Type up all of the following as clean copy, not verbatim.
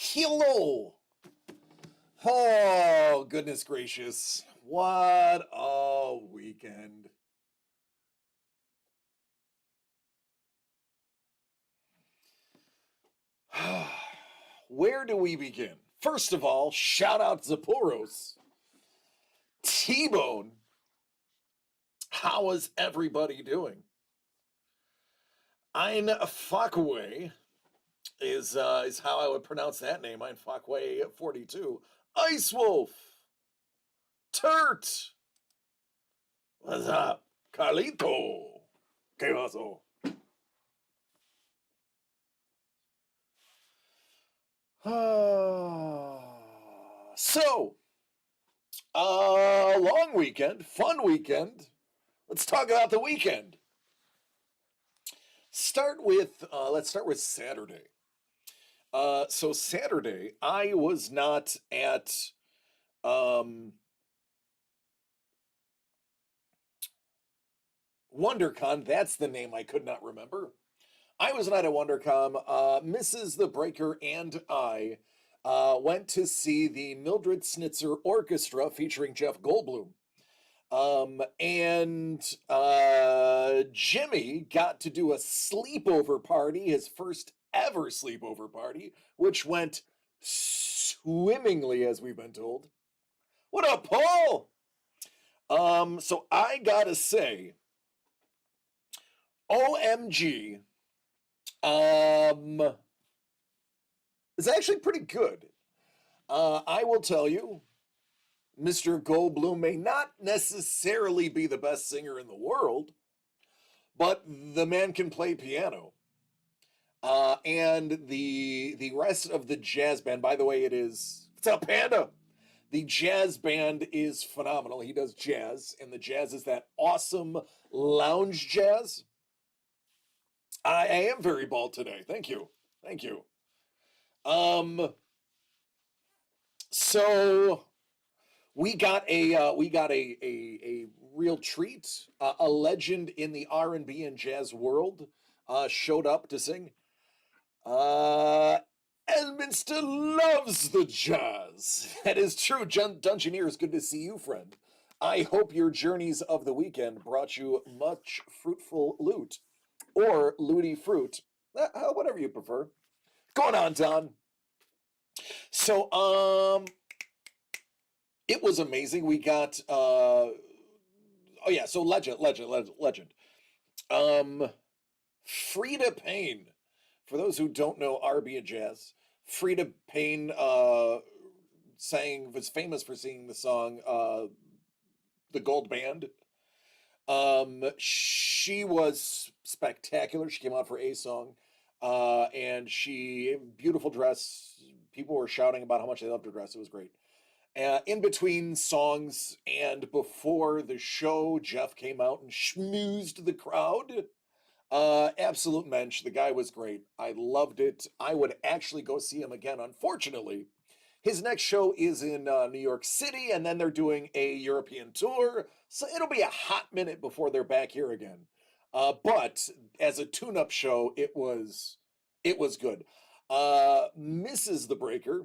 Hello! Oh, goodness gracious. What a weekend. Where do we begin? First of all, shout out Zapporos. T-Bone, how is everybody doing? Ein Fakwe is how I would pronounce that name. Ein Fakwe 42. Ice Wolf. Turt. What's up? Carlito. ¿Qué pasó? Long weekend, fun weekend. Let's talk about the weekend. Let's start with Saturday. So Saturday, I was not at um, WonderCon. That's the name I could not remember. I was not at WonderCon. Mrs. The Breaker and I went to see the Mildred Snitzer Orchestra featuring Jeff Goldblum. And Jimmy got to do a sleepover party, his first ever sleepover party, which went swimmingly, as we've been told. What up, Paul? So I gotta say, OMG, is actually pretty good. I will tell you, Mr. Goldblum may not necessarily be the best singer in the world, but the man can play piano. And the rest of the jazz band, by the way, what's up, Panda? The jazz band is phenomenal. He does jazz, and the jazz is that awesome lounge jazz. I am very bald today. Thank you. Thank you. Um, so we got a real treat. A legend in the R&B and jazz world showed up to sing. Uh, Elminster loves the jazz. That is true. Dungeoneer, good to see you, friend. I hope your journeys of the weekend brought you much fruitful loot or looty fruit, whatever you prefer. Going on, Don. So, it was amazing. We got, oh yeah, so legend. Um, Frida Payne. For those who don't know R&B and jazz, Frida Payne was famous for singing the song "The Gold Band." She was spectacular. She came out for a song, and she beautiful dress. People were shouting about how much they loved her dress. It was great. In between songs and before the show, Jeff came out and schmoozed the crowd. Absolute mensch. The guy was great. I loved it. I would actually go see him again. Unfortunately, his next show is in New York City, and then they're doing a European tour. So it'll be a hot minute before they're back here again. But as a tune-up show, it was good. Mrs. The Breaker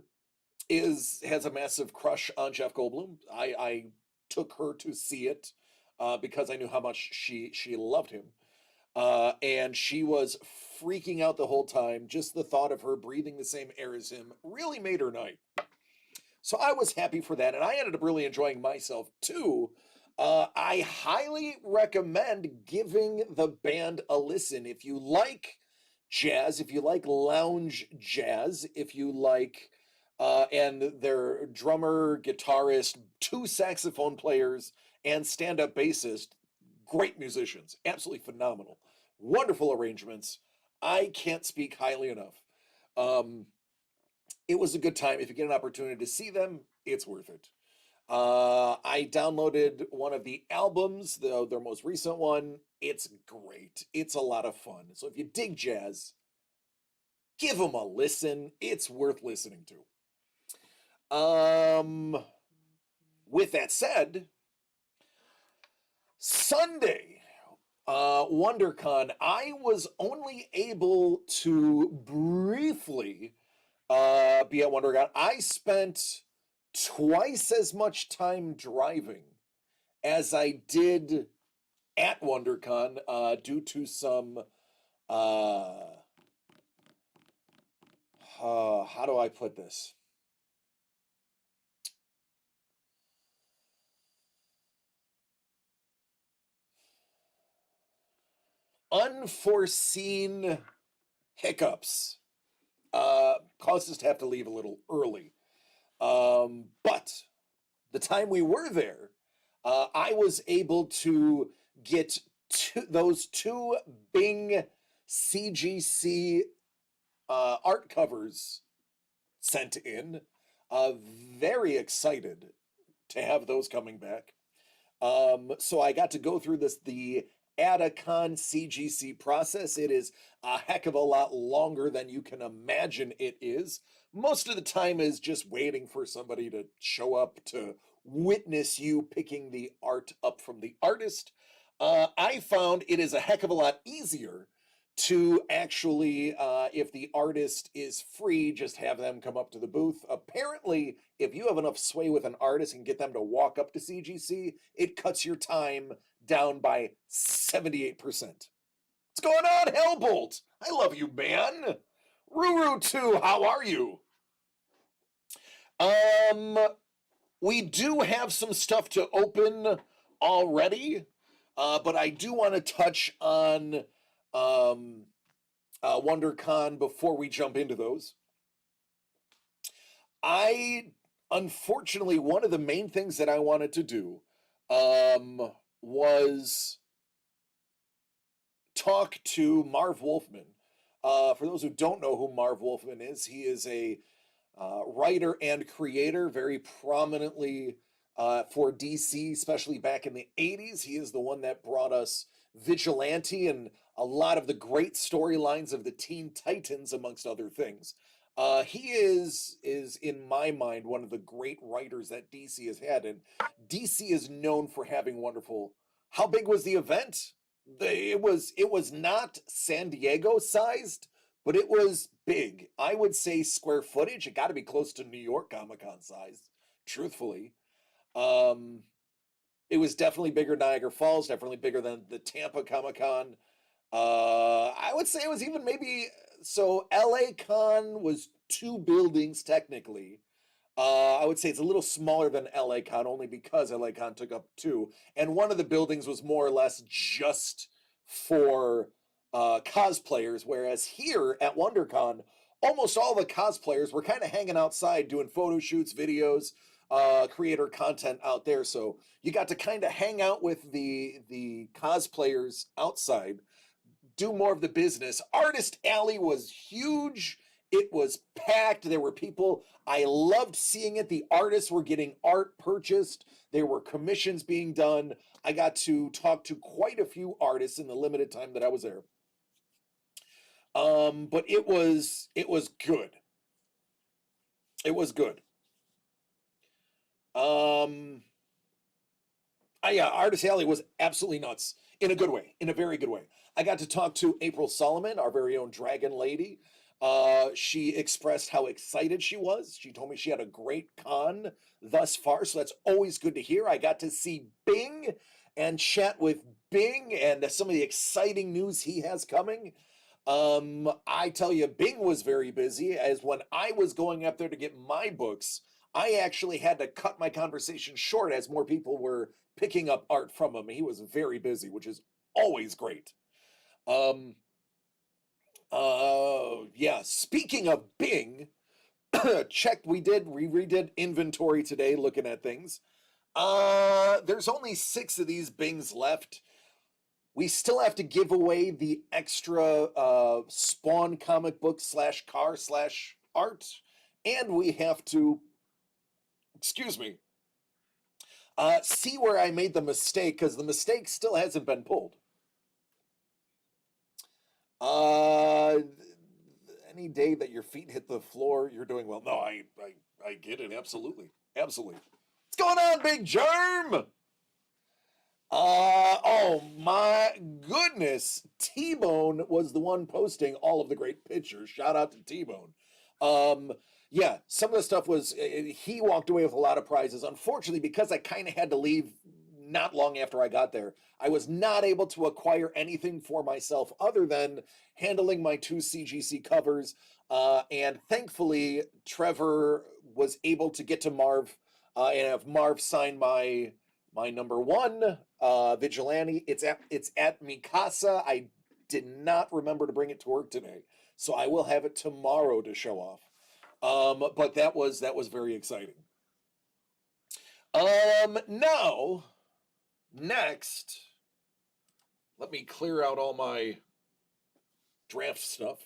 has a massive crush on Jeff Goldblum. I took her to see it because I knew how much she loved him. And she was freaking out the whole time. Just the thought of her breathing the same air as him really made her night. So I was happy for that, and I ended up really enjoying myself too. I highly recommend giving the band a listen if you like jazz, if you like lounge jazz, if you like, and their drummer, guitarist, two saxophone players, and stand-up bassist, great musicians, absolutely phenomenal, wonderful arrangements. I can't speak highly enough. Um, it was a good time. If you get an opportunity to see them, it's worth it. I downloaded one of the albums, their most recent one. It's great. It's a lot of fun. So if you dig jazz, give them a listen. It's worth listening to. Um, with that said, Sunday, WonderCon, I was only able to briefly be at WonderCon. I spent twice as much time driving as I did at WonderCon due to some uh, how do I put this? Unforeseen hiccups caused us to have to leave a little early. But the time we were there, I was able to get those two Bing CGC art covers sent in. Very excited to have those coming back. So I got to go through the Adacon CGC process. It is a heck of a lot longer than you can imagine it is. Most of the time is just waiting for somebody to show up to witness you picking the art up from the artist. I found it is a heck of a lot easier to actually, if the artist is free, just have them come up to the booth. Apparently, if you have enough sway with an artist and get them to walk up to CGC, it cuts your time down by 78%. What's going on, Hellbolt? I love you, man. Ruru 2, how are you? Um, we do have some stuff to open already, but I do want to touch on WonderCon before we jump into those. Unfortunately, one of the main things that I wanted to do was talk to Marv Wolfman. For those who don't know who Marv Wolfman is, he is a writer and creator, very prominently for DC, especially back in the 80s. He is the one that brought us Vigilante and a lot of the great storylines of the Teen Titans, amongst other things. He is in my mind one of the great writers that DC has had, and DC is known for having wonderful. How big was the event? It was not San Diego sized, but it was big. I would say square footage. It got to be close to New York Comic Con size, truthfully. Um, it was definitely bigger than Niagara Falls, definitely bigger than the Tampa Comic Con. I would say it was even maybe so. LA Con was two buildings technically. I would say it's a little smaller than LA Con only because LA Con took up two, and one of the buildings was more or less just for cosplayers, whereas here at WonderCon, almost all the cosplayers were kind of hanging outside doing photo shoots, videos, creator content out there. So you got to kind of hang out with the cosplayers outside, do more of the business. Artist Alley was huge. It was packed. There were people. I loved seeing it. The artists were getting art purchased. There were commissions being done. I got to talk to quite a few artists in the limited time that I was there. But it was good. It was good. Yeah, Artist Alley was absolutely nuts in a good way, in a very good way. I got to talk to April Solomon, our very own Dragon Lady. She expressed how excited she was. She told me she had a great con thus far, so that's always good to hear. I got to see Bing and chat with Bing and some of the exciting news he has coming. I tell you, Bing was very busy, as when I was going up there to get my books, I actually had to cut my conversation short as more people were picking up art from him. He was very busy, which is always great. Um, yeah, speaking of Bing, checked, we redid inventory today looking at things. There's only 6 of these Bings left. We still have to give away the extra Spawn comic book / car / art, and we have to, excuse me, see where I made the mistake, because the mistake still hasn't been pulled. Uh, any day that your feet hit the floor, you're doing well. No, I get it. Absolutely. Absolutely. What's going on, Big Germ? Oh my goodness. T-Bone was the one posting all of the great pictures. Shout out to T-Bone. Um, yeah, some of the stuff was he walked away with a lot of prizes. Unfortunately, because I kind of had to leave not long after I got there, I was not able to acquire anything for myself other than handling my two CGC covers. And thankfully, Trevor was able to get to Marv and have Marv sign my number one vigilante. It's at Mikasa. I did not remember to bring it to work today, so I will have it tomorrow to show off. But that was very exciting. Now next, let me clear out all my draft stuff.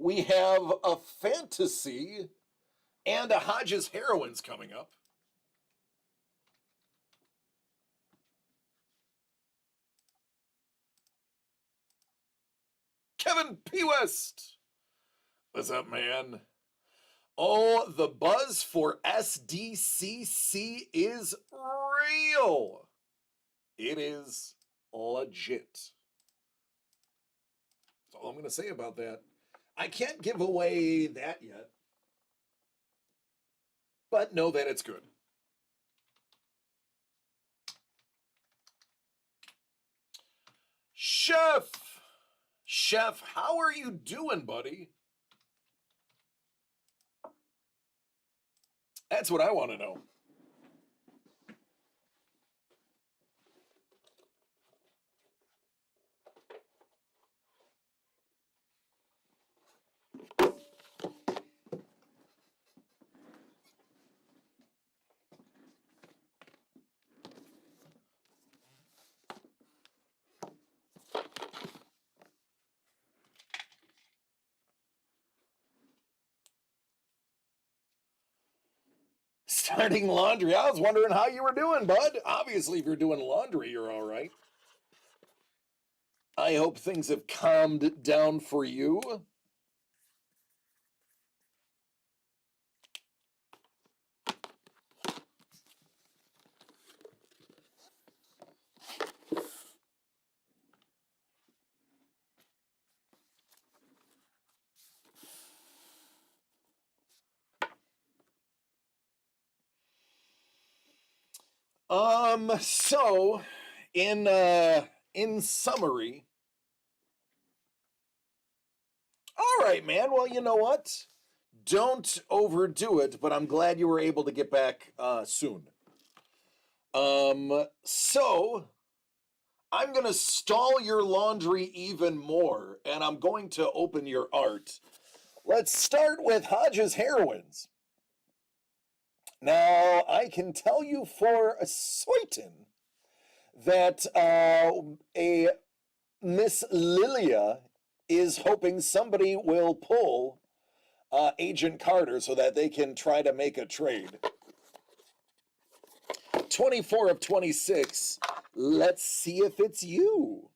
We have a fantasy and a Hodges Heroines coming up. Kevin P. West. What's up, man? Oh, the buzz for SDCC is real. It is legit. That's all I'm going to say about that. I can't give away that yet, but know that it's good. Chef! Chef, how are you doing, buddy? That's what I want to know. Starting laundry. I was wondering how you were doing, bud. Obviously, if you're doing laundry, you're all right. I hope things have calmed down for you. So in summary, all right, man. Well, you know what? Don't overdo it, but I'm glad you were able to get back soon. So I'm gonna stall your laundry even more, and I'm going to open your art. Let's start with Hodges Heroines. Now, I can tell you for a certain that a Miss Lilia is hoping somebody will pull Agent Carter so that they can try to make a trade. 24 of 26. Let's see if it's you.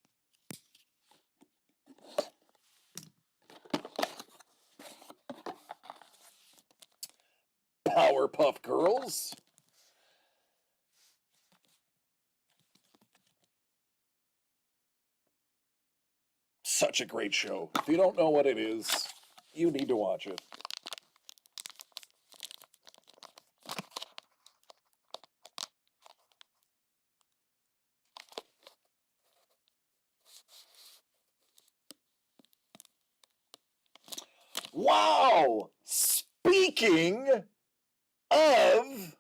Powerpuff Girls. Such a great show. If you don't know what it is, you need to watch it. Wow! Speaking of,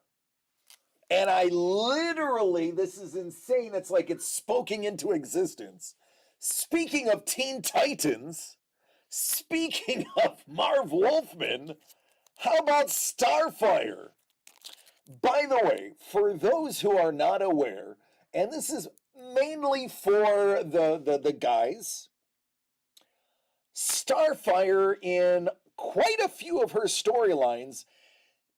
and I literally, this is insane. It's like it's spoken into existence. Speaking of Teen Titans, speaking of Marv Wolfman, how about Starfire? By the way, for those who are not aware, and this is mainly for the guys, Starfire in quite a few of her storylines,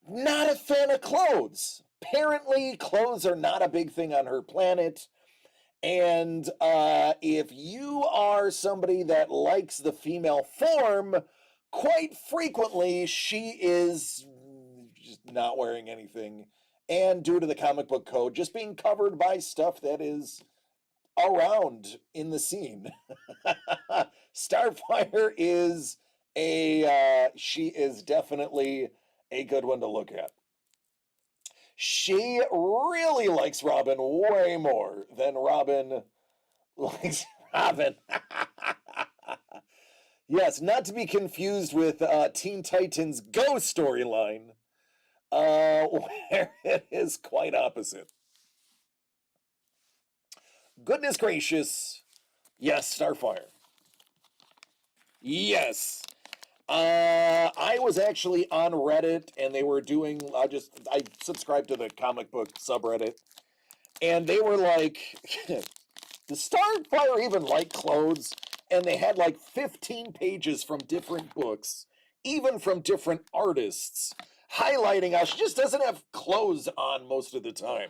not a fan of clothes. Apparently, clothes are not a big thing on her planet. And if you are somebody that likes the female form, quite frequently she is just not wearing anything, and due to the comic book code, just being covered by stuff that is around in the scene. Starfire is she is definitely a good one to look at. She really likes Robin way more than Robin likes Robin. Yes, not to be confused with Teen Titans Go storyline, where it is quite opposite. Goodness gracious. Yes, Starfire. Yes. I was actually on Reddit and they were doing, I subscribed to the comic book subreddit, and they were like, does Starfire even like clothes? And they had like 15 pages from different books, even from different artists, highlighting how she just doesn't have clothes on most of the time.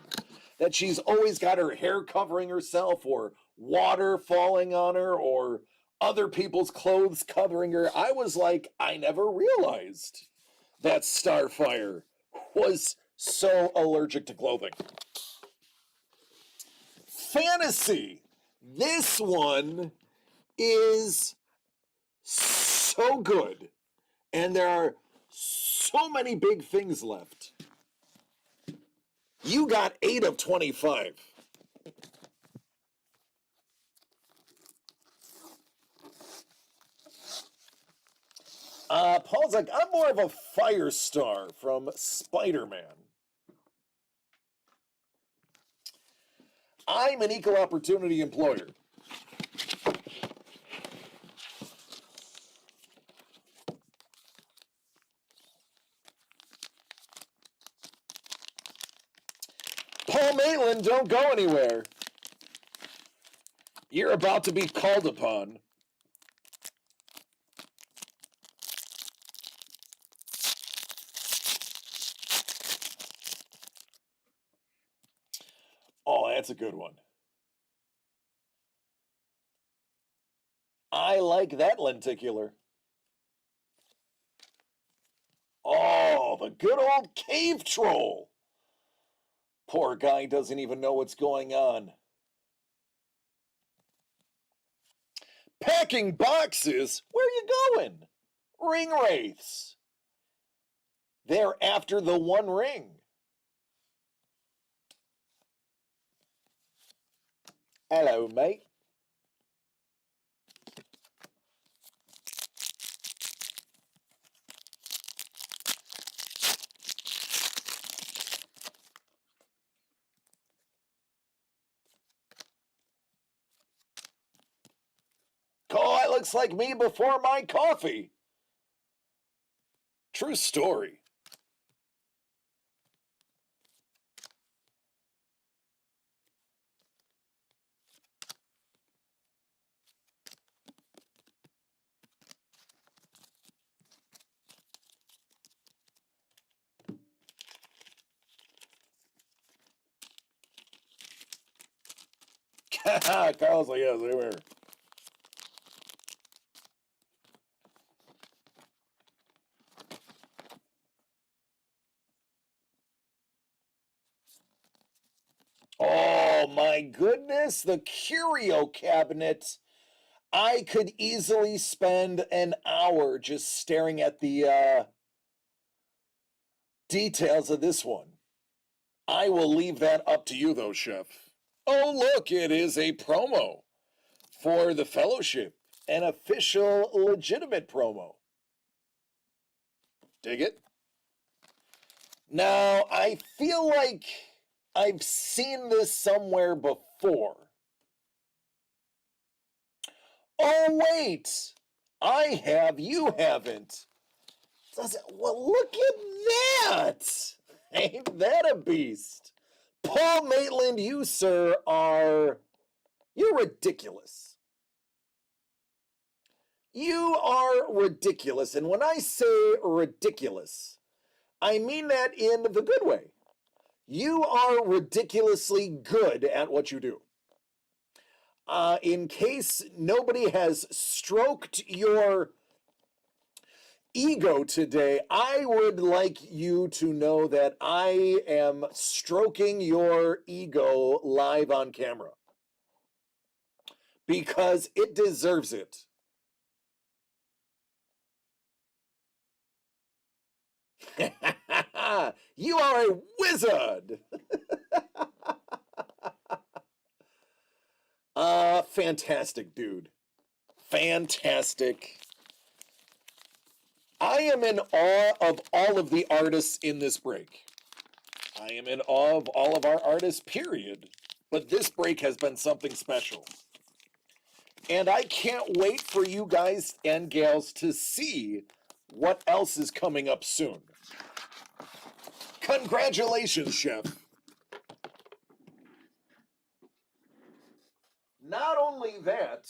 That she's always got her hair covering herself, or water falling on her, or other people's clothes covering her. I was like, I never realized that Starfire was so allergic to clothing. Fantasy. This one is so good, and there are so many big things left. You got 8 of 25. Paul's like, I'm more of a Firestar from Spider-Man. I'm an equal opportunity employer. Paul Maitland, don't go anywhere. You're about to be called upon. Oh, that's a good one. I like that lenticular. Oh, the good old cave troll. Poor guy doesn't even know what's going on. Packing boxes? Where are you going? Ring wraiths. They're after the One Ring. Hello, mate. Oh, it looks like me before my coffee. True story. Carl's like, yes, they were. Oh my goodness, the curio cabinet. I could easily spend an hour just staring at the details of this one. I will leave that up to you, though, Chef. Oh, look, it is a promo for the Fellowship, an official, legitimate promo. Dig it? Now, I feel like I've seen this somewhere before. Oh, wait! I have, you haven't. Well, look at that! Ain't that a beast? Paul Maitland, you, sir, you're ridiculous. You are ridiculous. And when I say ridiculous, I mean that in the good way. You are ridiculously good at what you do. In case nobody has stroked your ego today, I would like you to know that I am stroking your ego live on camera because it deserves it. You are a wizard. Fantastic, dude. Fantastic. I am in awe of all of the artists in this break. I am in awe of all of our artists, period. But this break has been something special. And I can't wait for you guys and gals to see what else is coming up soon. Congratulations, Chef. Not only that,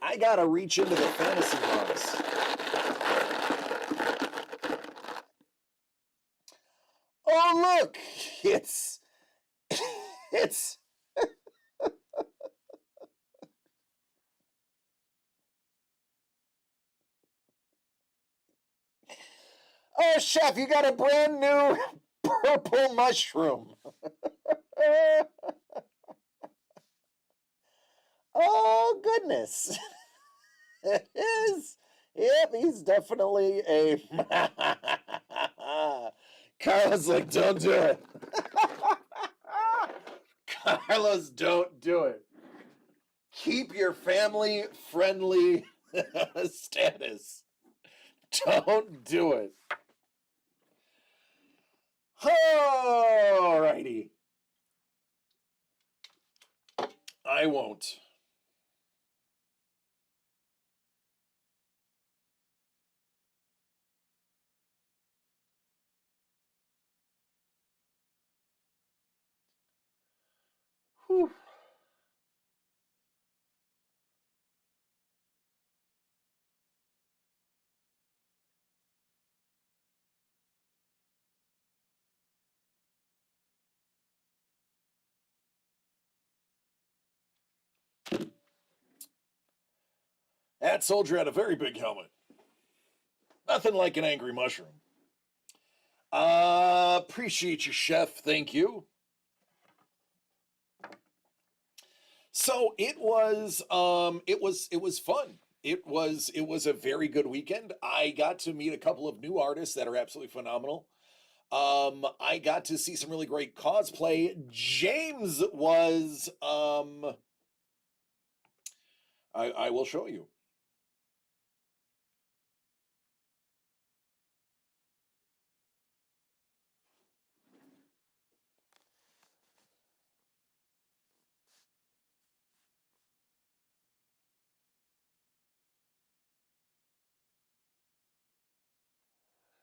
I gotta reach into the fantasy box. Oh, look! It's oh, Chef, you got a brand new purple mushroom. Oh, goodness. It is. Yep, he's definitely a. Carlos, like, don't do it. Carlos, don't do it. Keep your family friendly status. Don't do it. Alrighty. I won't. Whew. That soldier had a very big helmet. Nothing like an angry mushroom. Appreciate you, Chef. Thank you. So it was fun. It was a very good weekend. I got to meet a couple of new artists that are absolutely phenomenal. I got to see some really great cosplay. James was I will show you.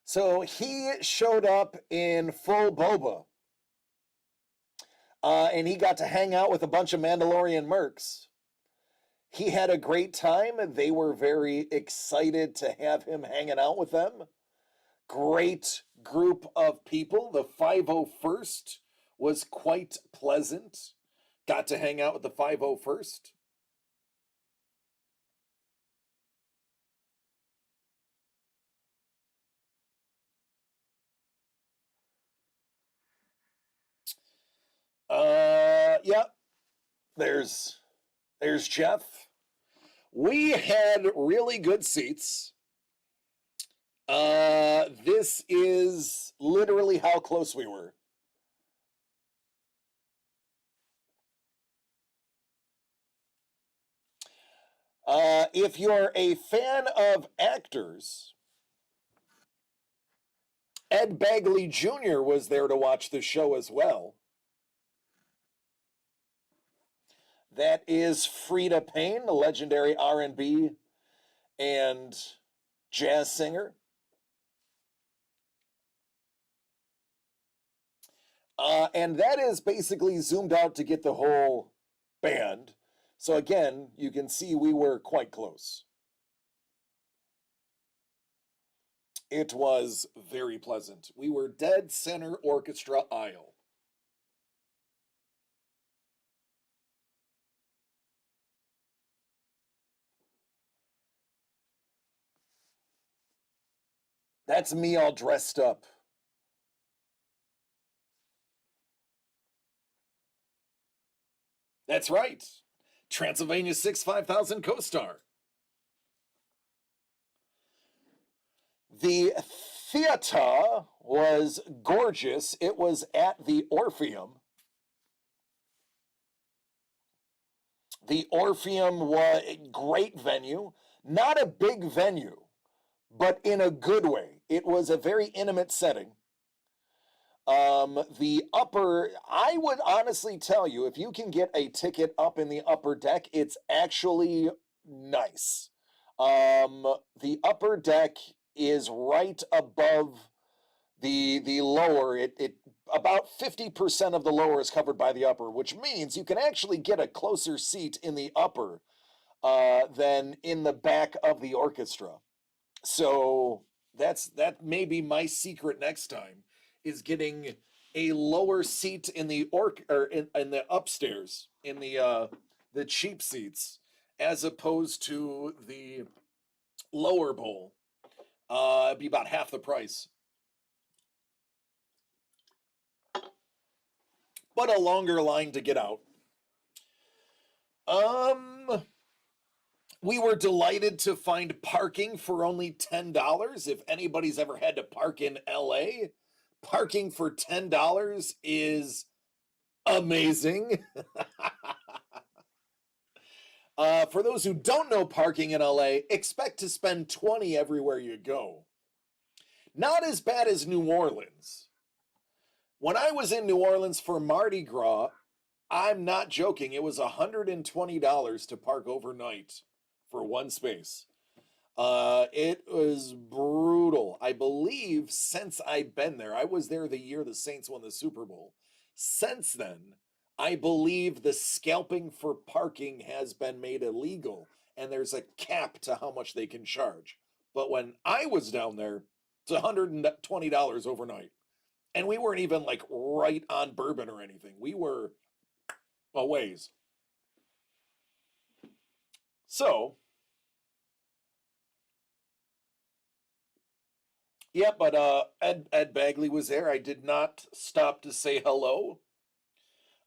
So he showed up in full boba. And he got to hang out with a bunch of Mandalorian mercs. He had a great time. They were very excited to have him hanging out with them. Great group of people. The 501st was quite pleasant. Got to hang out with the 501st. Yeah, there's Jeff. We had really good seats. This is literally how close we were. If you're a fan of actors, Ed Bagley Jr. was there to watch the show as well. That is Frida Payne, the legendary R&B and jazz singer. And that is basically zoomed out to get the whole band. So again, you can see we were quite close. It was very pleasant. We were dead center orchestra aisle. That's me all dressed up. That's right. Transylvania 6 5000 co-star. The theater was gorgeous. It was at the Orpheum. The Orpheum was a great venue, not a big venue, but in a good way. It was a very intimate setting. The upper, I would honestly tell you, if you can get a ticket up in the upper deck, it's actually nice. The upper deck is right above the lower. It about 50% of the lower is covered by the upper, which means you can actually get a closer seat in the upper than in the back of the orchestra. So that may be my secret next time is getting a lower seat in the in the upstairs in the cheap seats as opposed to the lower bowl. It'd be about half the price, but a longer line to get out. Um, we were delighted to find parking for only $10. If anybody's ever had to park in LA, parking for $10 is amazing. For those who don't know parking in LA, expect to spend 20 everywhere you go. Not as bad as New Orleans. When I was in New Orleans for Mardi Gras, I'm not joking, it was $120 to park overnight for one space. It was brutal. I believe since I've been there, I was there the year the Saints won the Super Bowl. Since then, I believe the scalping for parking has been made illegal, and there's a cap to how much they can charge. But when I was down there, it's $120 overnight. And we weren't even like right on Bourbon or anything. We were a ways. So, yeah, but Ed Bagley was there. I did not stop to say hello.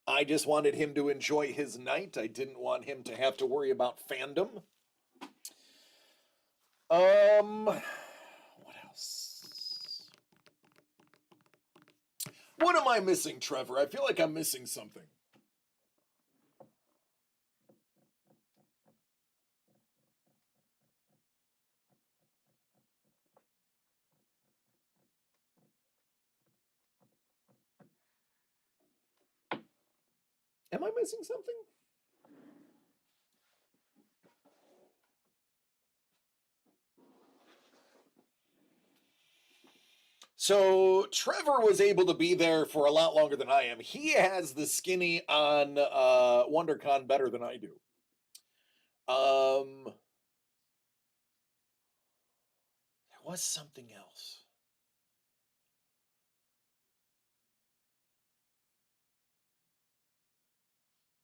I just wanted him to enjoy his night. I didn't want him to have to worry about fandom. What else? What am I missing, Trevor? I feel like I'm missing something. Am I missing something? So Trevor was able to be there for a lot longer than I am. He has the skinny on WonderCon better than I do. There was something else.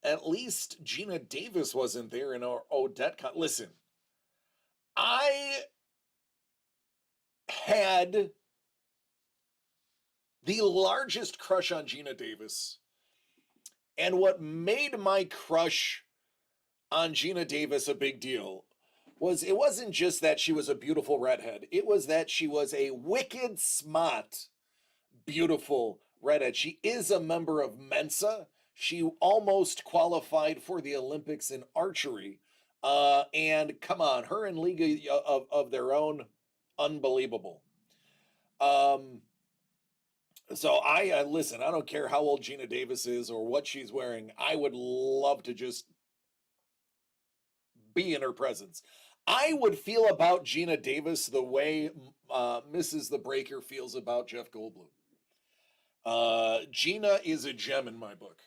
At least Gina Davis wasn't there in our Odette Con. Listen, I had the largest crush on Gina Davis. And what made my crush on Gina Davis a big deal was it wasn't just that she was a beautiful redhead, it was that she was a wicked smart, beautiful redhead. She is a member of Mensa. She almost qualified for the Olympics in archery. And come on, her and League of Their Own, unbelievable. Um, so I listen. I don't care how old Gina Davis is or what she's wearing. I would love to just be in her presence. I would feel about Gina Davis the way Mrs. The Breaker feels about Jeff Goldblum. Gina is a gem in my book.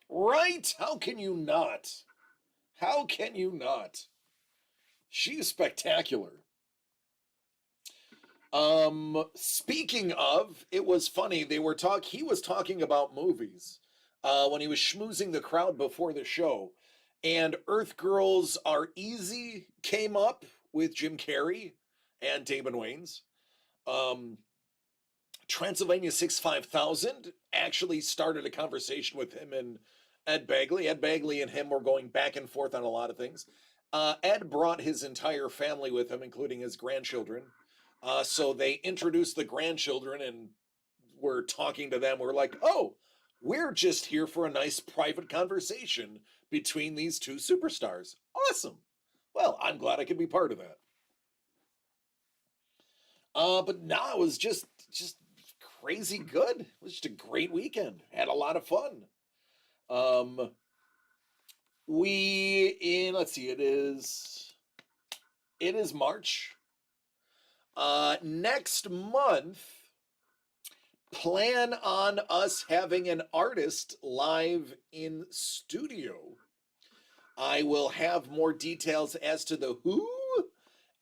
Right? How can you not? How can you not? She's spectacular. Speaking of, it was funny. He was talking about movies when he was schmoozing the crowd before the show. And Earth Girls Are Easy came up with Jim Carrey. and Damon Wayans. Um, Transylvania 65000 actually started a conversation with him and Ed Bagley. Ed Bagley and him were going back and forth on a lot of things. Ed brought his entire family with him, including his grandchildren. So they introduced the grandchildren and were talking to them. We're like, oh, we're just here for a nice private conversation between these two superstars. Awesome. Well, I'm glad I could be part of that. But no, it was just crazy good. It was just a great weekend. Had a lot of fun. Um, we in let's see, it is March. Next month, plan on us having an artist live in studio. I will have more details as to the who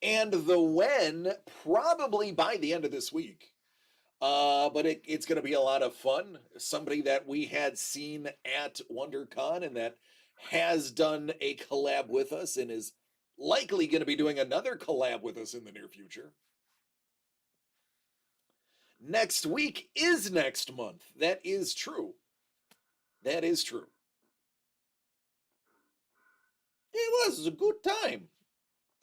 and the when, probably by the end of this week. But it's going to be a lot of fun. Somebody that we had seen at WonderCon and that has done a collab with us and is likely going to be doing another collab with us in the near future. Next week is next month. That is true. That is true. It was a good time.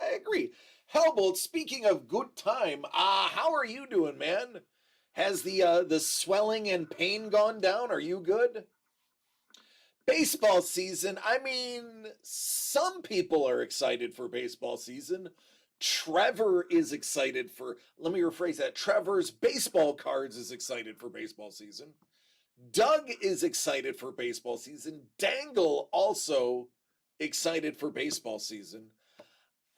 I agree. Hellbolt, speaking of good time, how are you doing, man? Has the swelling and pain gone down? Are you good? Baseball season, I mean, some people are excited for baseball season. Trevor is excited for, let me rephrase that. Trevor's baseball cards is excited for baseball season. Doug is excited for baseball season. Dangle also excited for baseball season.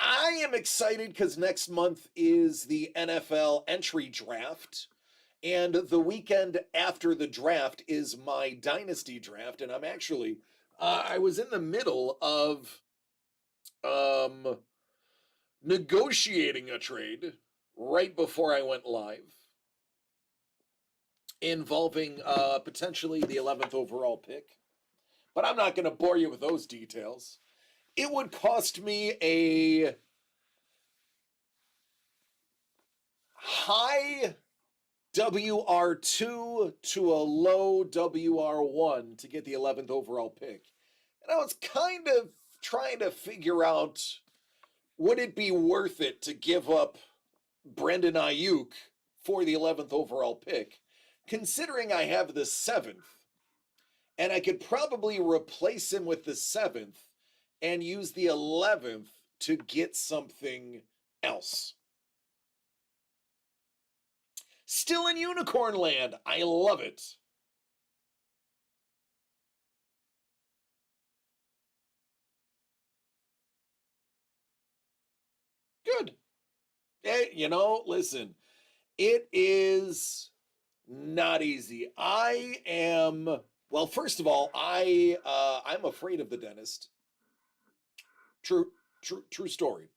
I am excited because next month is the NFL entry draft. And the weekend after the draft is my dynasty draft. And I'm actually, I was in the middle of um, negotiating a trade right before I went live involving potentially the 11th overall pick. But I'm not going to bore you with those details. It would cost me a high WR2 to a low WR1 to get the 11th overall pick. And I was kind of trying to figure out, would it be worth it to give up Brandon Ayuk for the 11th overall pick, considering I have the 7th, and I could probably replace him with the 7th and use the 11th to get something else. Still in Unicorn Land. I love it. Good. Hey, listen, it is not easy. Well, first of all, I'm afraid of the dentist. True story.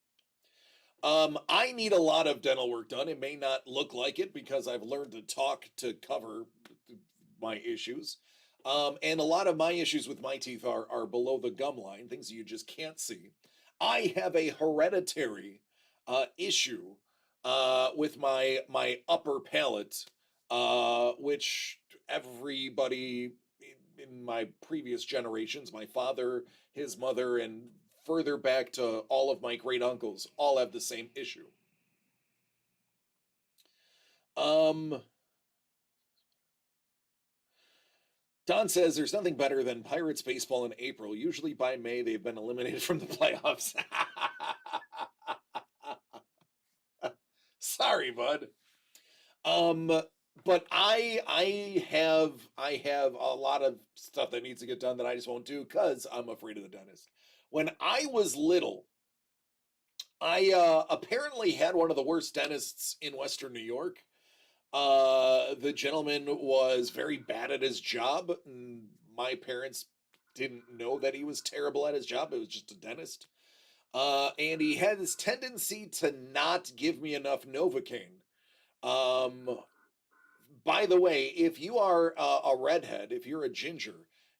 I need a lot of dental work done. It may not look like it because I've learned to talk to cover my issues. And a lot of my issues with my teeth are below the gum line, things you just can't see. I have a hereditary issue with my upper palate, which everybody in my previous generations, my father, his mother, and further back to all of my great uncles, all have the same issue. Um, Don says there's nothing better than Pirates baseball in April. Usually by May, they've been eliminated from the playoffs. Sorry, bud. Um, but I have a lot of stuff that needs to get done that I just won't do because I'm afraid of the dentist. When I was little, I apparently had one of the worst dentists in Western New York. The gentleman was very bad at his job. And my parents didn't know that he was terrible at his job. It was just a dentist. And he had this tendency to not give me enough Novocaine. Um, by the way, if you are a redhead, if you're a ginger,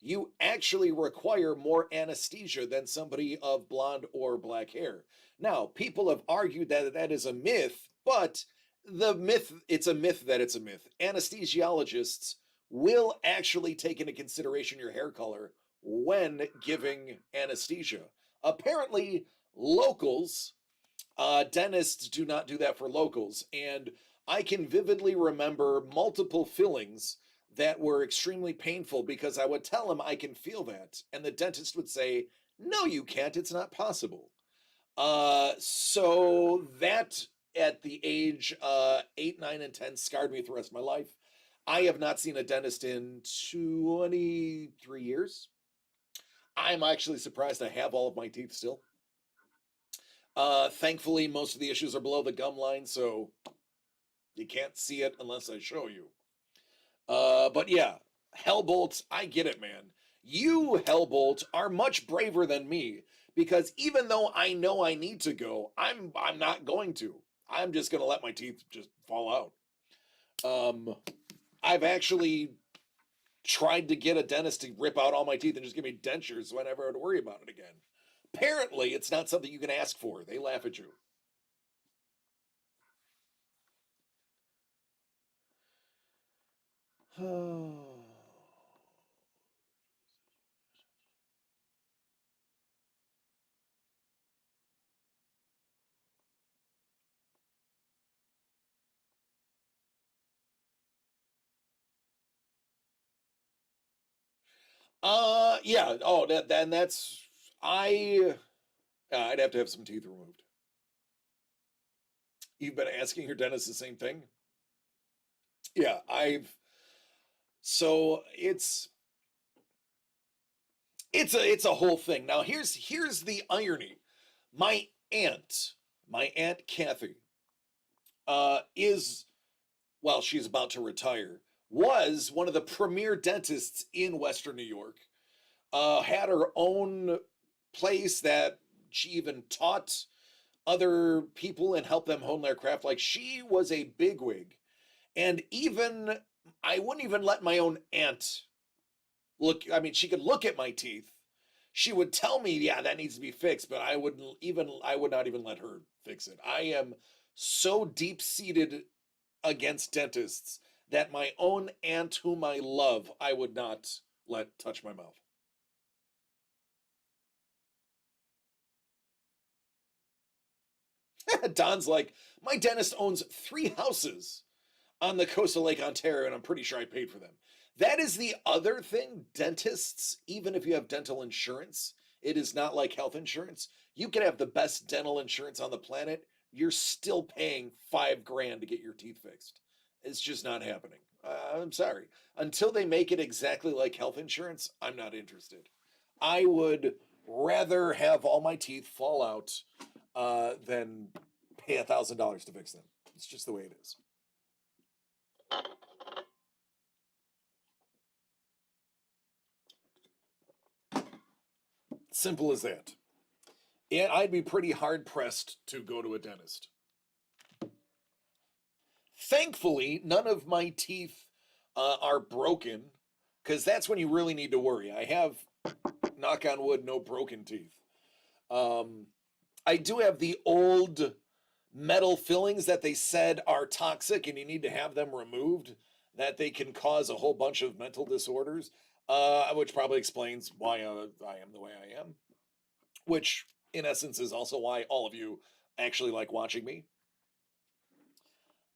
you actually require more anesthesia than somebody of blonde or black hair. Now, people have argued that that is a myth, but it's a myth that it's a myth. Anesthesiologists will actually take into consideration your hair color when giving anesthesia. Apparently, locals, dentists do not do that for locals. And I can vividly remember multiple fillings that were extremely painful because I would tell him I can feel that. And the dentist would say, no, you can't. It's not possible. So that at the age 8, 9, and 10 scarred me for the rest of my life. I have not seen a dentist in 23 years. I'm actually surprised I have all of my teeth still. Thankfully, most of the issues are below the gum line, so you can't see it unless I show you. But yeah, Hellbolt, I get it, man. You, Hellbolt, are much braver than me because even though I know I need to go, I'm not going to. I'm just gonna let my teeth just fall out. I've actually tried to get a dentist to rip out all my teeth and just give me dentures so I never had to worry about it again. Apparently, it's not something you can ask for. They laugh at you. Yeah. Oh, then that's I'd have to have some teeth removed. You've been asking your dentist the same thing? Yeah, so it's a whole thing. Now here's the irony. My aunt, my aunt Kathy, is well, she's about to retire, was one of the premier dentists in Western New York. Had her own place that she even taught other people and helped them hone their craft. Like she was a bigwig. And even I wouldn't even let my own aunt look. I mean, she could look at my teeth. She would tell me, yeah, that needs to be fixed, but I would not even let her fix it. I am so deep seated against dentists that my own aunt, whom I love, I would not let touch my mouth. Don's like, my dentist owns 3 houses on the coast of Lake Ontario, and I'm pretty sure I paid for them. That is the other thing. Dentists, even if you have dental insurance, it is not like health insurance. You can have the best dental insurance on the planet. You're still paying 5 grand to get your teeth fixed. It's just not happening. I'm sorry. Until they make it exactly like health insurance, I'm not interested. I would rather have all my teeth fall out than pay $1,000 to fix them. It's just the way it is. Simple as that. And I'd be pretty hard pressed to go to a dentist. Thankfully, none of my teeth are broken because that's when you really need to worry. I have, knock on wood, no broken teeth. Um, I do have the old metal fillings that they said are toxic and you need to have them removed, that they can cause a whole bunch of mental disorders, which probably explains why I am the way I am, which in essence is also why all of you actually like watching me.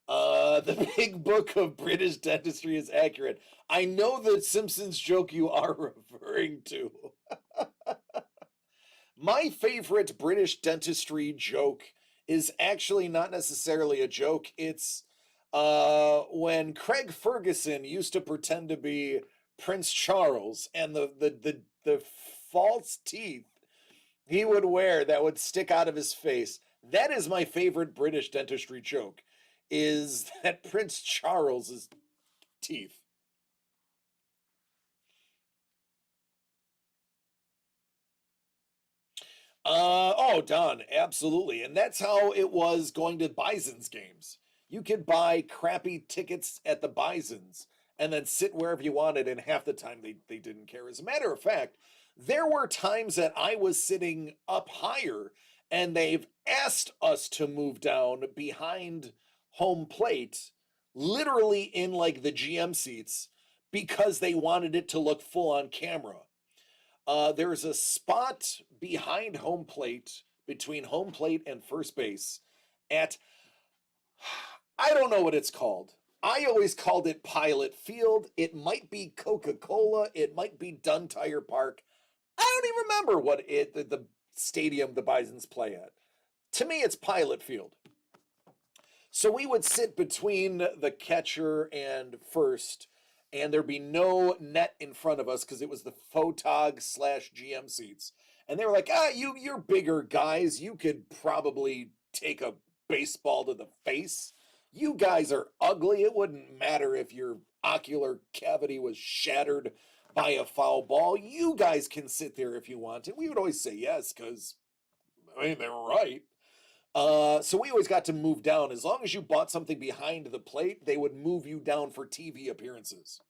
The big book of British dentistry is accurate. I know the Simpsons joke you are referring to. My favorite British dentistry joke is actually not necessarily a joke. It's when Craig Ferguson used to pretend to be Prince Charles and the false teeth he would wear that would stick out of his face. That is my favorite British dentistry joke, is that Prince Charles's teeth. Oh, Don, absolutely. And that's how it was going to Bison's games. You could buy crappy tickets at the Bison's and then sit wherever you wanted, and half the time they didn't care. As a matter of fact, there were times that I was sitting up higher and they've asked us to move down behind home plate, literally in like the GM seats, because they wanted it to look full on camera. There's a spot behind home plate, between home plate and first base, at, I don't know what it's called. I always called it Pilot Field. It might be Coca-Cola. It might be Dunn Tire Park. I don't even remember what the stadium the Bisons play at. To me, it's Pilot Field. So we would sit between the catcher and first, and there'd be no net in front of us because it was the photog slash GM seats. And they were like, you're bigger guys. You could probably take a baseball to the face. You guys are ugly. It wouldn't matter if your ocular cavity was shattered by a foul ball. You guys can sit there if you want. And we would always say yes, because I mean, they were right. So we always got to move down. As long as you bought something behind the plate, they would move you down for TV appearances.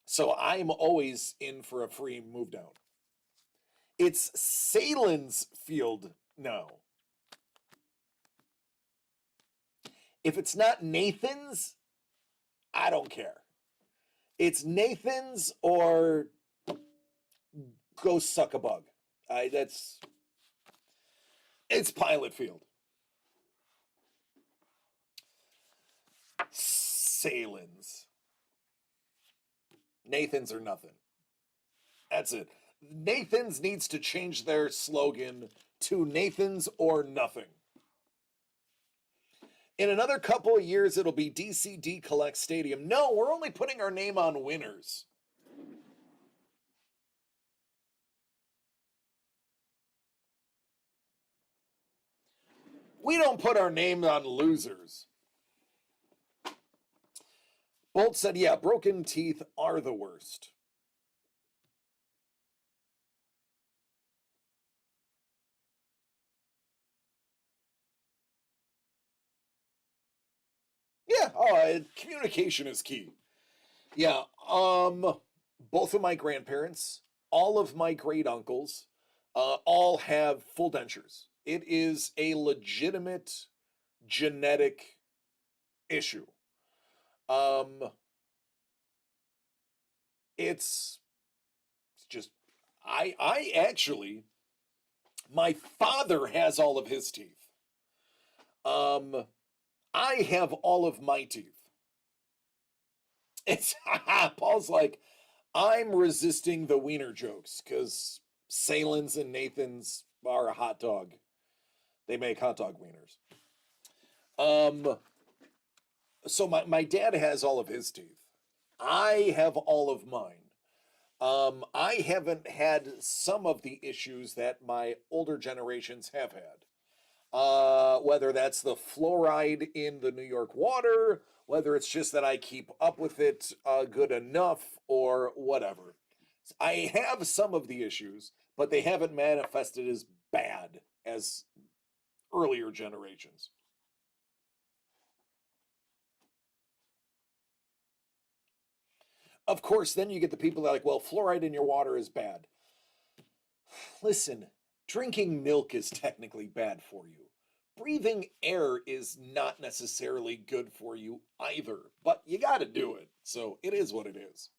So I'm always in for a free move down. It's Salen's Field now. If it's not Nathan's, I don't care. It's Nathan's or go suck a bug. It's Pilot Field. Salen's. Nathan's or nothing. That's it. Nathan's needs to change their slogan to Nathan's or nothing. In another couple of years, it'll be DCD Collect Stadium. No, we're only putting our name on winners. We don't put our name on losers. Bolt said, yeah, broken teeth are the worst. Yeah, communication is key. Yeah, both of my grandparents, all of my great uncles, all have full dentures. It is a legitimate genetic issue. Um, it's just I actually, my father has all of his teeth. Um, I have all of my teeth. It's Paul's like, I'm resisting the wiener jokes because Salen's and Nathan's are a hot dog. They make hot dog wieners. So my dad has all of his teeth. I have all of mine. I haven't had some of the issues that my older generations have had. Whether that's the fluoride in the New York water, whether it's just that I keep up with it good enough, or whatever. I have some of the issues, but they haven't manifested as bad as earlier generations. Of course, then you get the people that are like, well, fluoride in your water is bad. Listen, drinking milk is technically bad for you. Breathing air is not necessarily good for you either, but you got to do it. So it is what it is.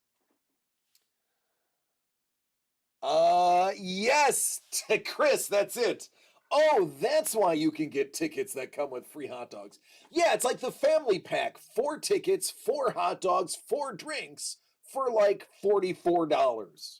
Yes, Chris, that's it. Oh, that's why you can get tickets that come with free hot dogs. Yeah, it's like the family pack, 4 tickets, 4 hot dogs, 4 drinks for like $44.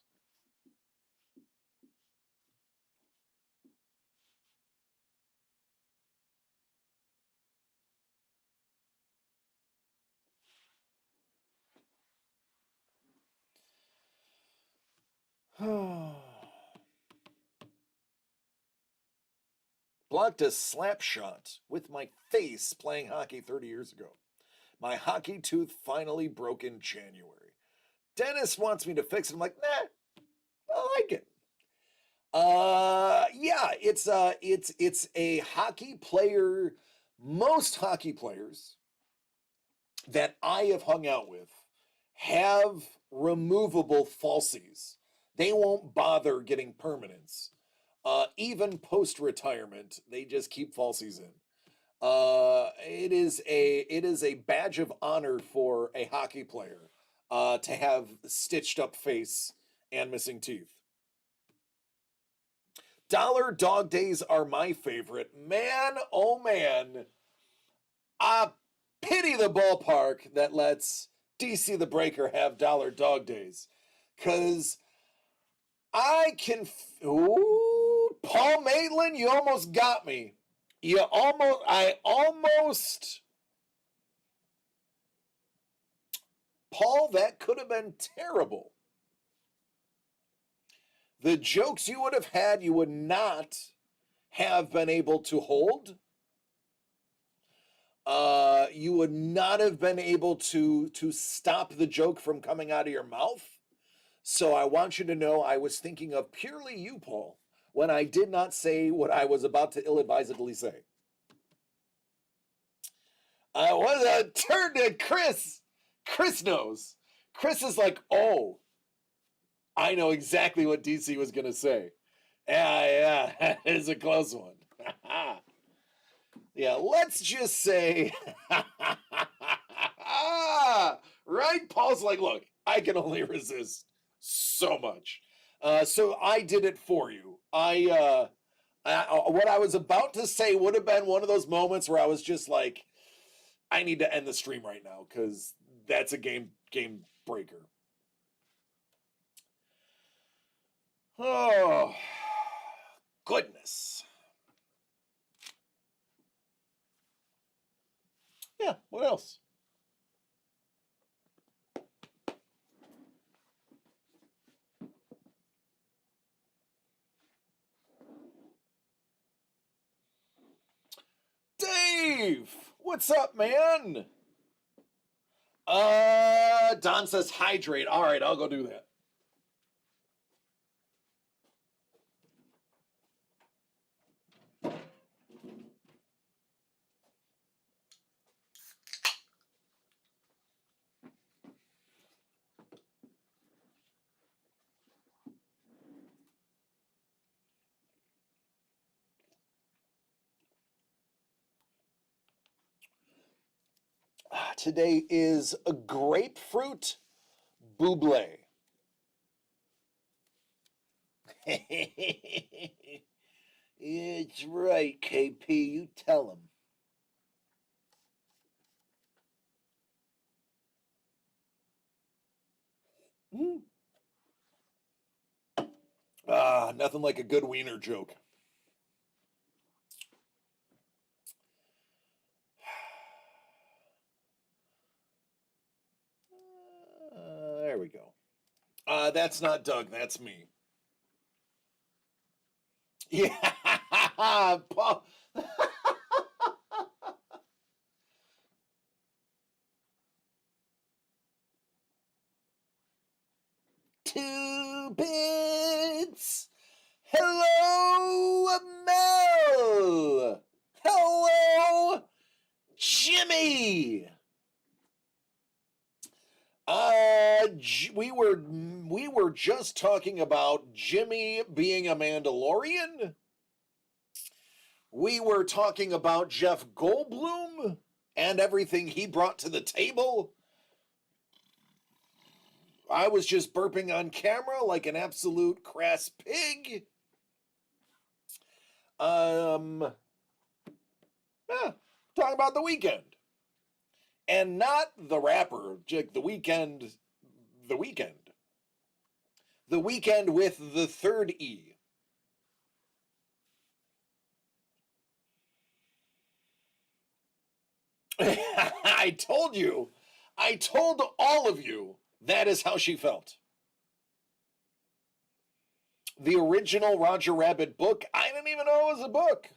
Blocked a slap shot with my face playing hockey 30 years ago. My hockey tooth finally broke in January. Dennis wants me to fix it. I'm like, nah, I like it. Yeah, it's a hockey player. Most hockey players that I have hung out with have removable falsies. They won't bother getting permanents. Even post retirement, they just keep falsies in. It is a badge of honor for a hockey player to have stitched up face and missing teeth. Dollar dog days are my favorite. Man, oh man. I pity the ballpark that lets DC the Breaker have dollar dog days. Cause I can ooh, Paul Maitland, you almost got me. I almost Paul, that could have been terrible. The jokes you would have had, you would not have been able to hold. You would not have been able to stop the joke from coming out of your mouth. So I want you to know I was thinking of purely you, Paul, when I did not say what I was about to ill-advisedly say. I was turned to Chris. Chris knows. Chris is like, oh, I know exactly what DC was going to say. Yeah, that is a close one. Yeah, let's just say, right? Paul's like, look, I can only resist so much. So I did it for you. What I was about to say would have been one of those moments where I was just like, I need to end the stream right now because that's a game breaker. Oh, goodness. Yeah, what else? Dave, what's up, man? Don says hydrate. All right, I'll go do that. Today is a grapefruit buble. It's right, KP. You tell him. Nothing like a good wiener joke. There we go. That's not Doug. That's me. Yeah, Paul. Two bits. Hello, Mel. Hello, Jimmy. We were just talking about Jimmy being a Mandalorian. We were talking about Jeff Goldblum and everything he brought to the table. I was just burping on camera like an absolute crass pig. Yeah, talking about The Weeknd. And not the rapper, The Weeknd, The Weeknd. The Weeknd with the third E. I told you. I told all of you that is how she felt. The original Roger Rabbit book, I didn't even know it was a book.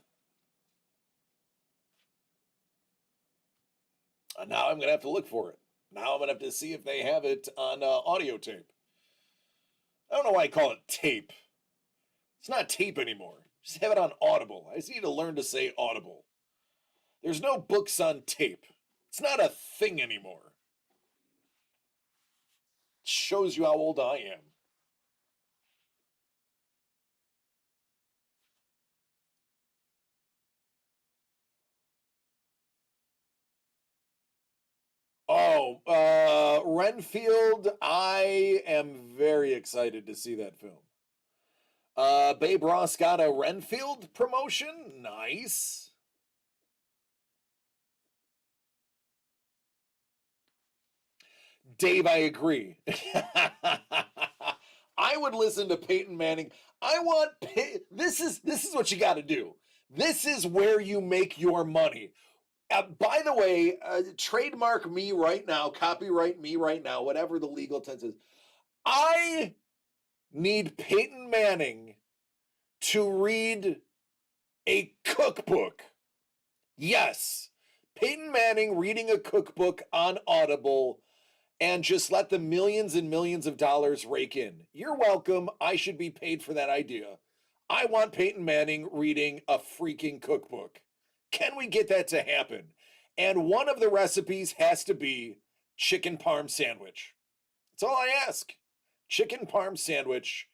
Now I'm going to have to look for it. Now I'm going to have to see if they have it on audio tape. I don't know why I call it tape. It's not tape anymore. Just have it on Audible. I just need to learn to say Audible. There's no books on tape. It's not a thing anymore. Shows you how old I am. Oh, Renfield, I am very excited to see that film. Babe Ross got a Renfield promotion. Nice. Dave, I agree. I would listen to Peyton Manning. I want this is what you got to do. This is where you make your money. By the way, trademark me right now, copyright me right now, whatever the legal tense is. I need Peyton Manning to read a cookbook. Yes. Peyton Manning reading a cookbook on Audible and just let the millions and millions of dollars rake in. You're welcome. I should be paid for that idea. I want Peyton Manning reading a freaking cookbook. Can we get that to happen? And one of the recipes has to be chicken parm sandwich. That's all I ask. Chicken parm sandwich,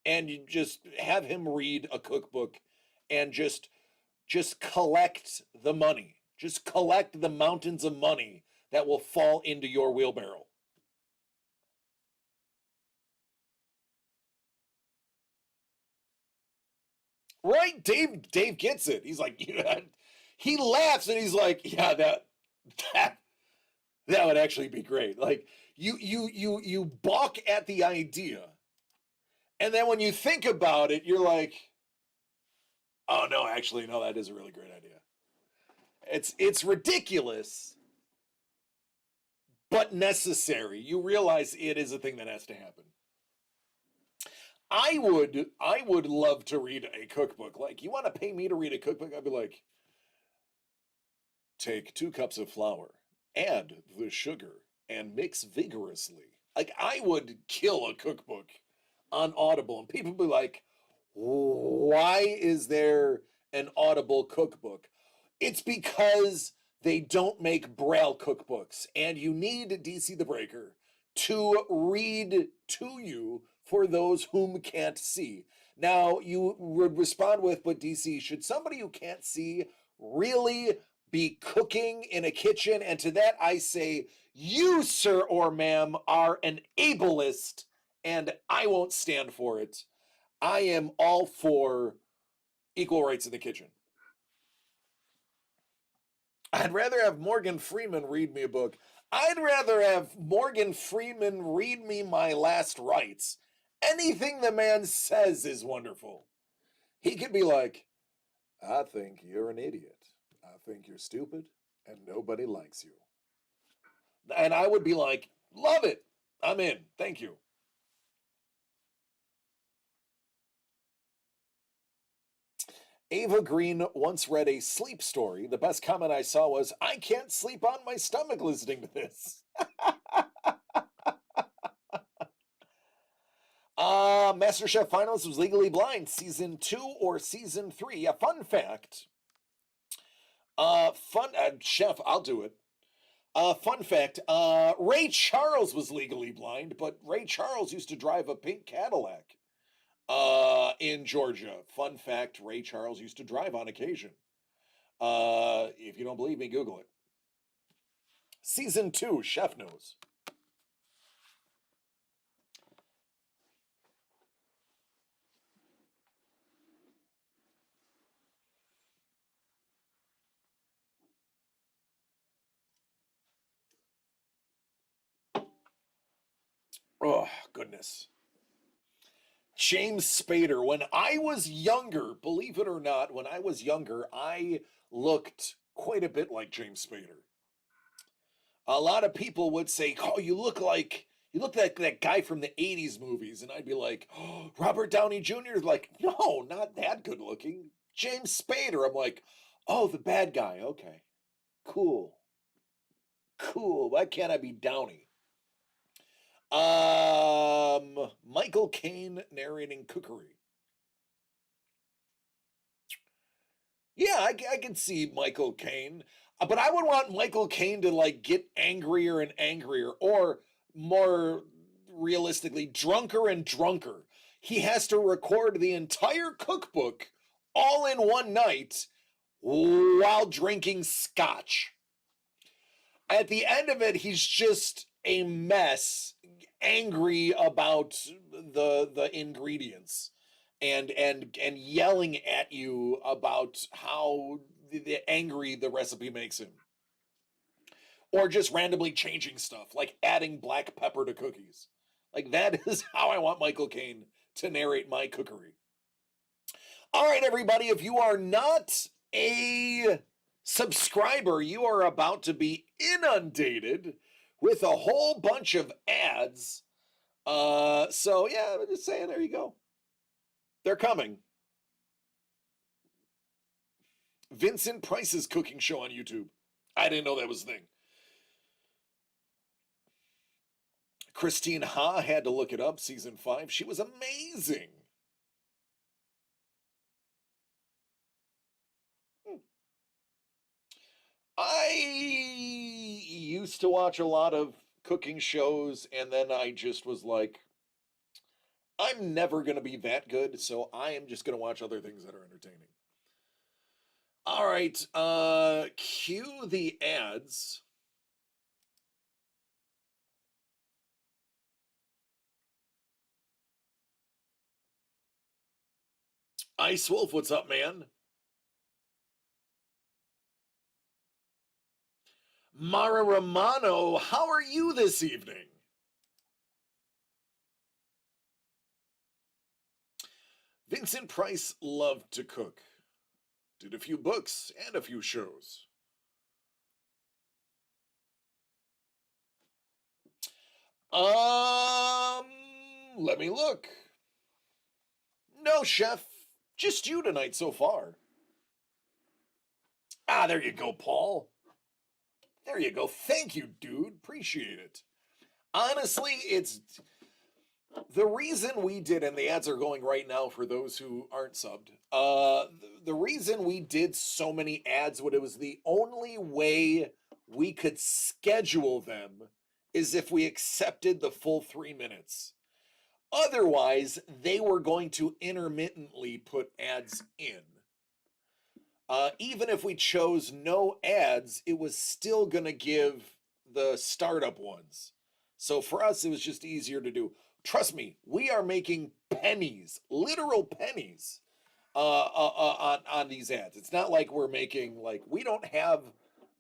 and you just have him read a cookbook and just collect the money. Just collect the mountains of money that will fall into your wheelbarrow. Right? Dave gets it. He's like, yeah. He laughs and he's like, yeah, that that would actually be great. Like you balk at the idea. And then when you think about it, you're like, oh no, actually, no, that is a really great idea. It's ridiculous, but necessary. You realize it is a thing that has to happen. I would love to read a cookbook. Like, you want to pay me to read a cookbook? I'd be like, take 2 cups of flour, add the sugar, and mix vigorously. Like, I would kill a cookbook on Audible, and people be like, why is there an Audible cookbook? It's because they don't make Braille cookbooks, and you need DC the Breaker to read to you for those whom can't see. Now, you would respond with, but DC, should somebody who can't see really be cooking in a kitchen? And to that, I say, you, sir or ma'am, are an ableist, and I won't stand for it. I am all for equal rights in the kitchen. I'd rather have Morgan Freeman read me a book. I'd rather have Morgan Freeman read me my last rites. Anything the man says is wonderful. He could be like, I think you're an idiot. I think you're stupid and nobody likes you. And I would be like, love it. I'm in. Thank you. Ava Green once read a sleep story. The best comment I saw was, I can't sleep on my stomach listening to this. MasterChef Finals was Legally Blind, season 2 or season 3. A fun fact. Chef, I'll do it. Fun fact. Ray Charles was legally blind, but Ray Charles used to drive a pink Cadillac. In Georgia. Fun fact: Ray Charles used to drive on occasion. If you don't believe me, Google it. Season 2, Chef knows. Oh, goodness. James Spader. When I was younger, believe it or not, when I was younger, I looked quite a bit like James Spader. A lot of people would say, "Oh, you look like that guy from the '80s movies," and I'd be like, oh, "Robert Downey Jr." is like, "No, not that good looking." James Spader. I'm like, "Oh, the bad guy. Okay, cool, cool. Why can't I be Downey?" Michael Caine narrating Cookery. Yeah, I can see Michael Caine, but I would want Michael Caine to like get angrier and angrier, or more realistically, drunker and drunker. He has to record the entire cookbook all in one night while drinking scotch. At the end of it, he's just a mess, angry about the ingredients, and yelling at you about how angry the recipe makes him, or just randomly changing stuff, like adding black pepper to cookies. Like that is how I want Michael Caine to narrate my cookery. All right, everybody, if you are not a subscriber, you are about to be inundated with a whole bunch of ads. So yeah, I'm just saying, there you go. They're coming. Vincent Price's cooking show on YouTube. I didn't know that was a thing. Christine Ha had to look it up, season 5. She was amazing. I used to watch a lot of cooking shows, and then I just was like, I'm never going to be that good, so I am just going to watch other things that are entertaining. All right, cue the ads. Ice Wolf, what's up, man? Mara Romano, how are you this evening? Vincent Price loved to cook. Did a few books and a few shows. Let me look. No, chef. Just you tonight so far. Ah, there you go, Paul. There you go. Thank you, dude. Appreciate it. Honestly, it's the reason we did, and the ads are going right now for those who aren't subbed. The reason we did so many ads, what it was the only way we could schedule them is if we accepted the full 3 minutes. Otherwise, they were going to intermittently put ads in. Even if we chose no ads, it was still going to give the startup ones. So for us, it was just easier to do. Trust me, we are making pennies, literal pennies, on these ads. It's not like we're making, like, we don't have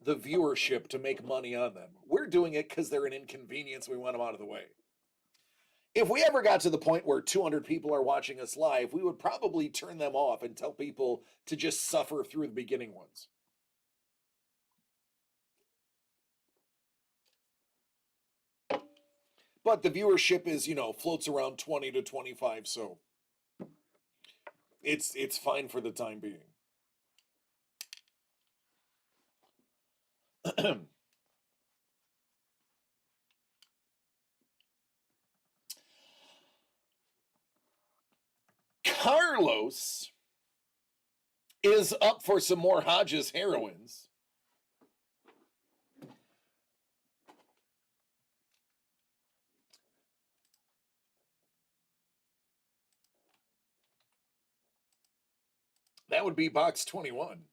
the viewership to make money on them. We're doing it because they're an inconvenience. We want them out of the way. If we ever got to the point where 200 people are watching us live, we would probably turn them off and tell people to just suffer through the beginning ones. But the viewership is, floats around 20 to 25, so it's fine for the time being. Carlos is up for some more Hodges heroines. That would be box 21.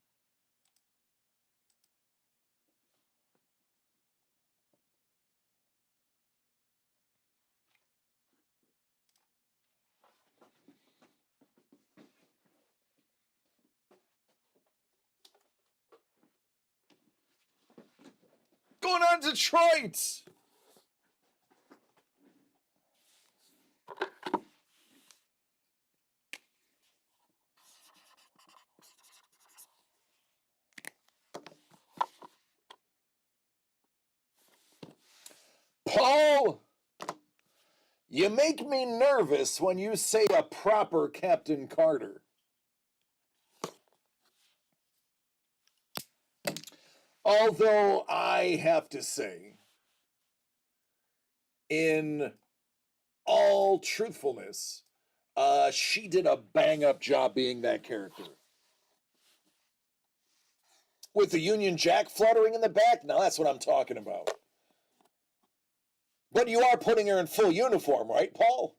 Going on Detroit. Paul, you make me nervous when you say a proper Captain Carter. Although I have to say, in all truthfulness, she did a bang up job being that character. With the Union Jack fluttering in the back? Now that's what I'm talking about. But you are putting her in full uniform, right, Paul?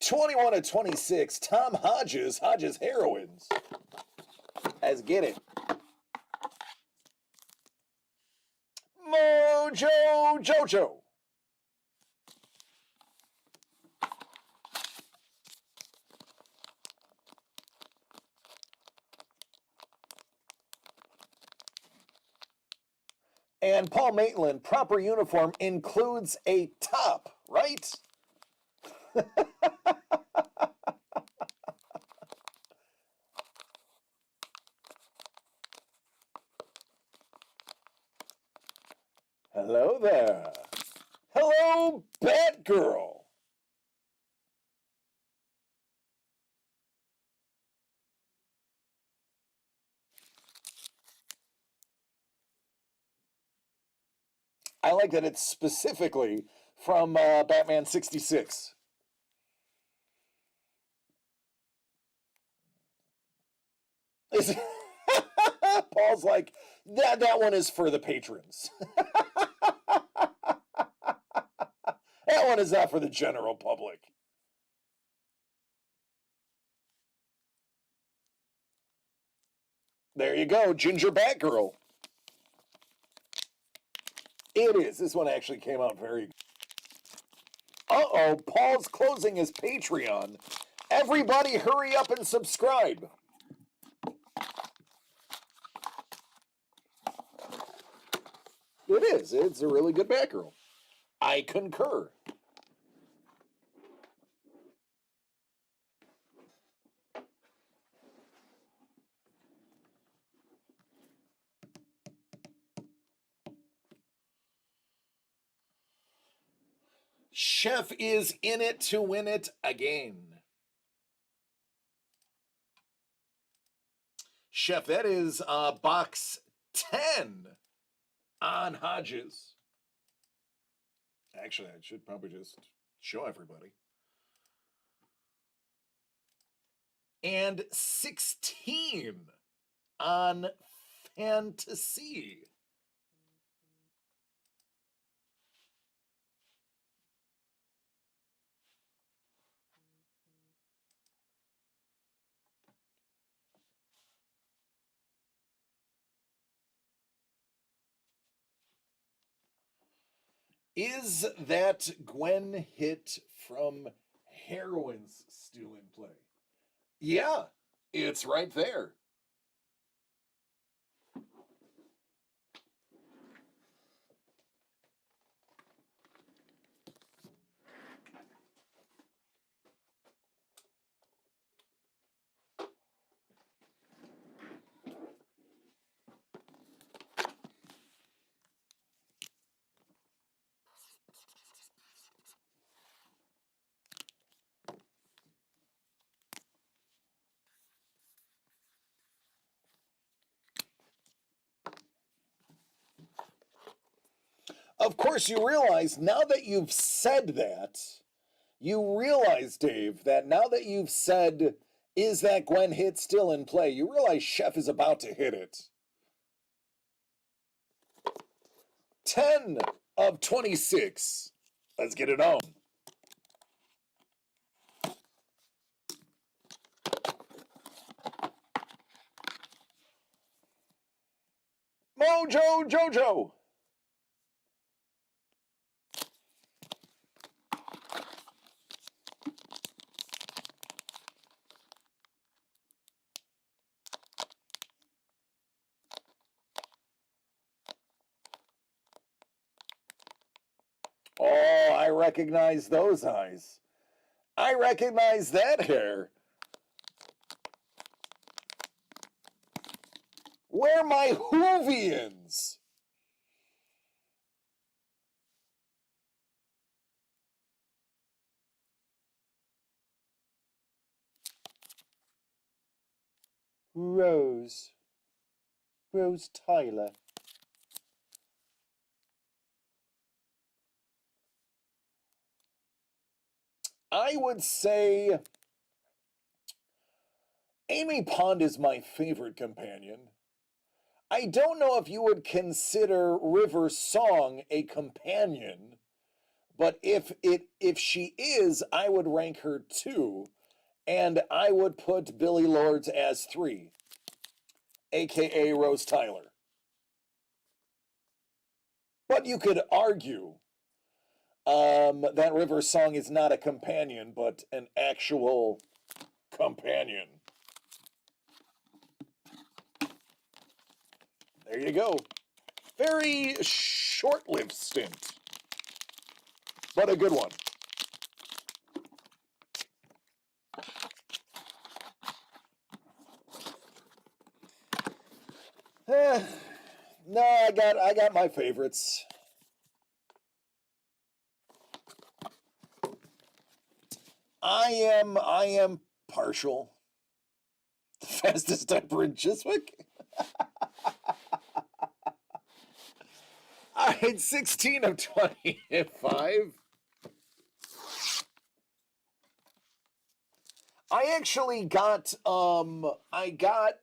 21-26, Tom Hodges, Hodges Heroines. Let's get it. Mojo Jojo. And Paul Maitland, proper uniform includes a top, right? Hello there. Hello, Batgirl. I like that it's specifically from Batman 66. Paul's like, that one is for the patrons. That one is not for the general public. There you go, Ginger Batgirl. It is. This one actually came out very good. Uh-oh, Paul's closing his Patreon. Everybody hurry up and subscribe. It is. It's a really good Batgirl. I concur. Chef is in it to win it again. Chef, that is box 10 on Hodges. Actually, I should probably just show everybody. And 16 on Fantasy. Is that Gwen hit from Heroines still in play? Yeah, it's right there. Of course, you realize now that you've said that, you realize, Dave, that now that you've said, is that Gwen hit still in play? You realize Chef is about to hit it. 10 of 26. Let's get it on. Mojo Jojo. Oh, I recognize those eyes. I recognize that hair. Where are my Hoovians? Rose. Rose Tyler. I would say Amy Pond is my favorite companion. I don't know if you would consider River Song a companion, but if she is, I would rank her 2, and I would put Billy Lords as 3, aka Rose Tyler. But you could argue that River Song is not a companion, but an actual companion. There you go. Very short-lived stint, but a good one. No, I got my favorites. I am partial. The fastest diaper in Chiswick. All right, 16 of 25. I actually got I got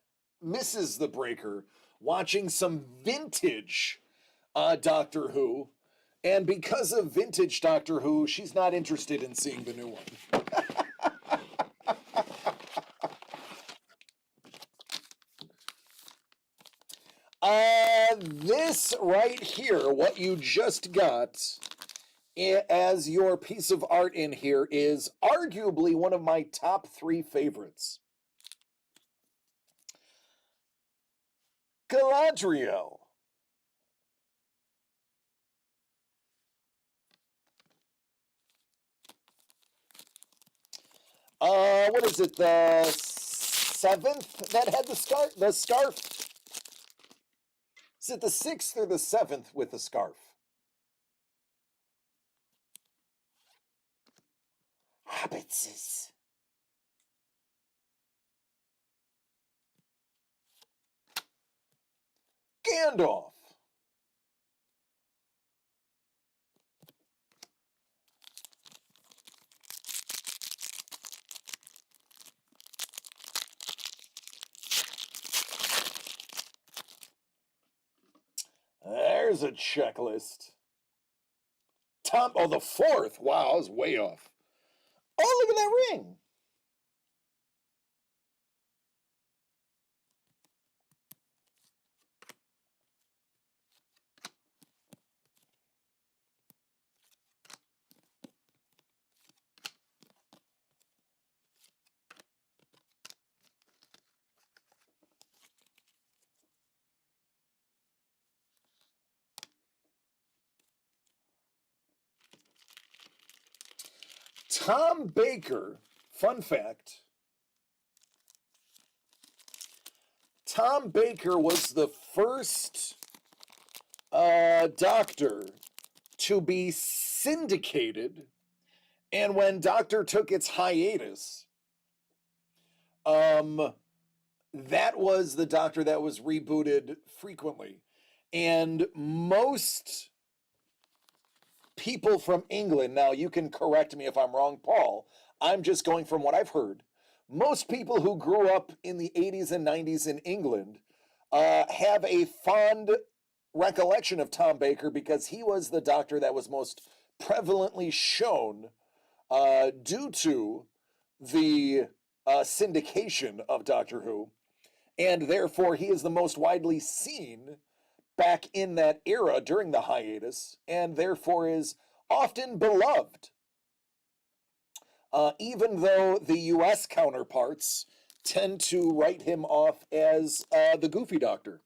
Mrs. the Breaker watching some vintage Doctor Who, and because of vintage Doctor Who, she's not interested in seeing the new one. This right here, what you just got as your piece of art in here, is arguably one of my top 3 favorites. Galadriel. What is it? The 7th that had the scarf? The scarf? Is it the 6th or the 7th with the scarf? Hobbitses. Gandalf. There's a checklist. Oh, the 4th. Wow, I was way off. Oh, look at that ring. Tom Baker, fun fact, Tom Baker was the first doctor to be syndicated, and when Doctor took its hiatus, that was the Doctor that was rebooted frequently. And most people from England, now you can correct me if I'm wrong, Paul, I'm just going from what I've heard. Most people who grew up in the 80s and 90s in England have a fond recollection of Tom Baker because he was the Doctor that was most prevalently shown due to the syndication of Doctor Who, and therefore he is the most widely seen back in that era during the hiatus, and therefore is often beloved. Even though the US counterparts tend to write him off as the Goofy Doctor.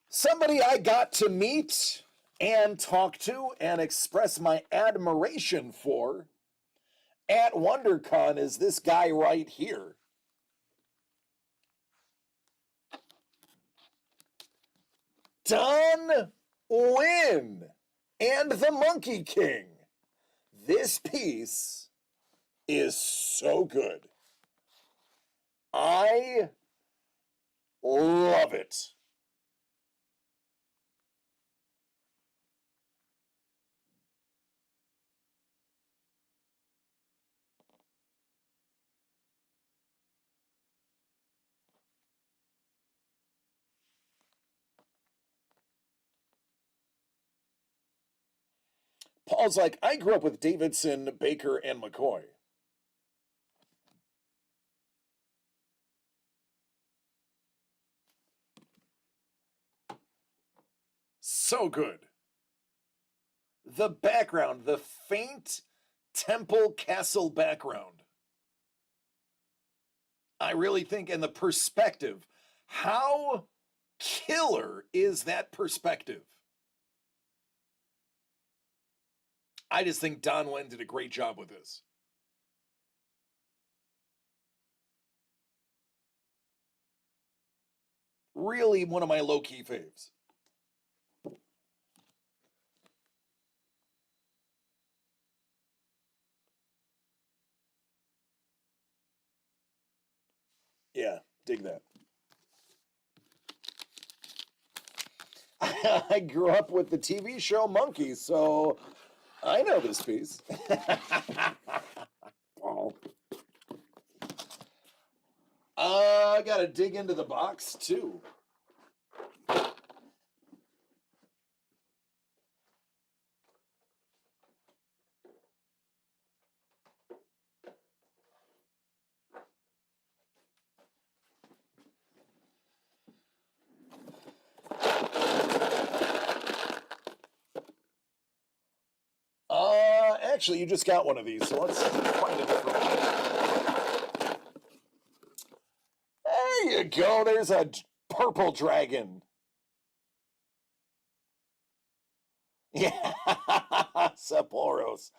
Somebody I got to meet and talk to and express my admiration for at WonderCon is this guy right here. Don Wynn and the Monkey King. This piece is so good. I love it. Paul's like, I grew up with Davidson, Baker, and McCoy. So good. The background, the faint temple castle background. I really think, and the perspective. How killer is that perspective? I just think Don Wen did a great job with this. Really one of my low-key faves. Yeah, dig that. I grew up with the TV show Monkeys, so I know this piece. Oh. I gotta dig into the box too. Actually, you just got one of these, so let's find a different one. There you go. There's a purple dragon. Yeah, Sapporos.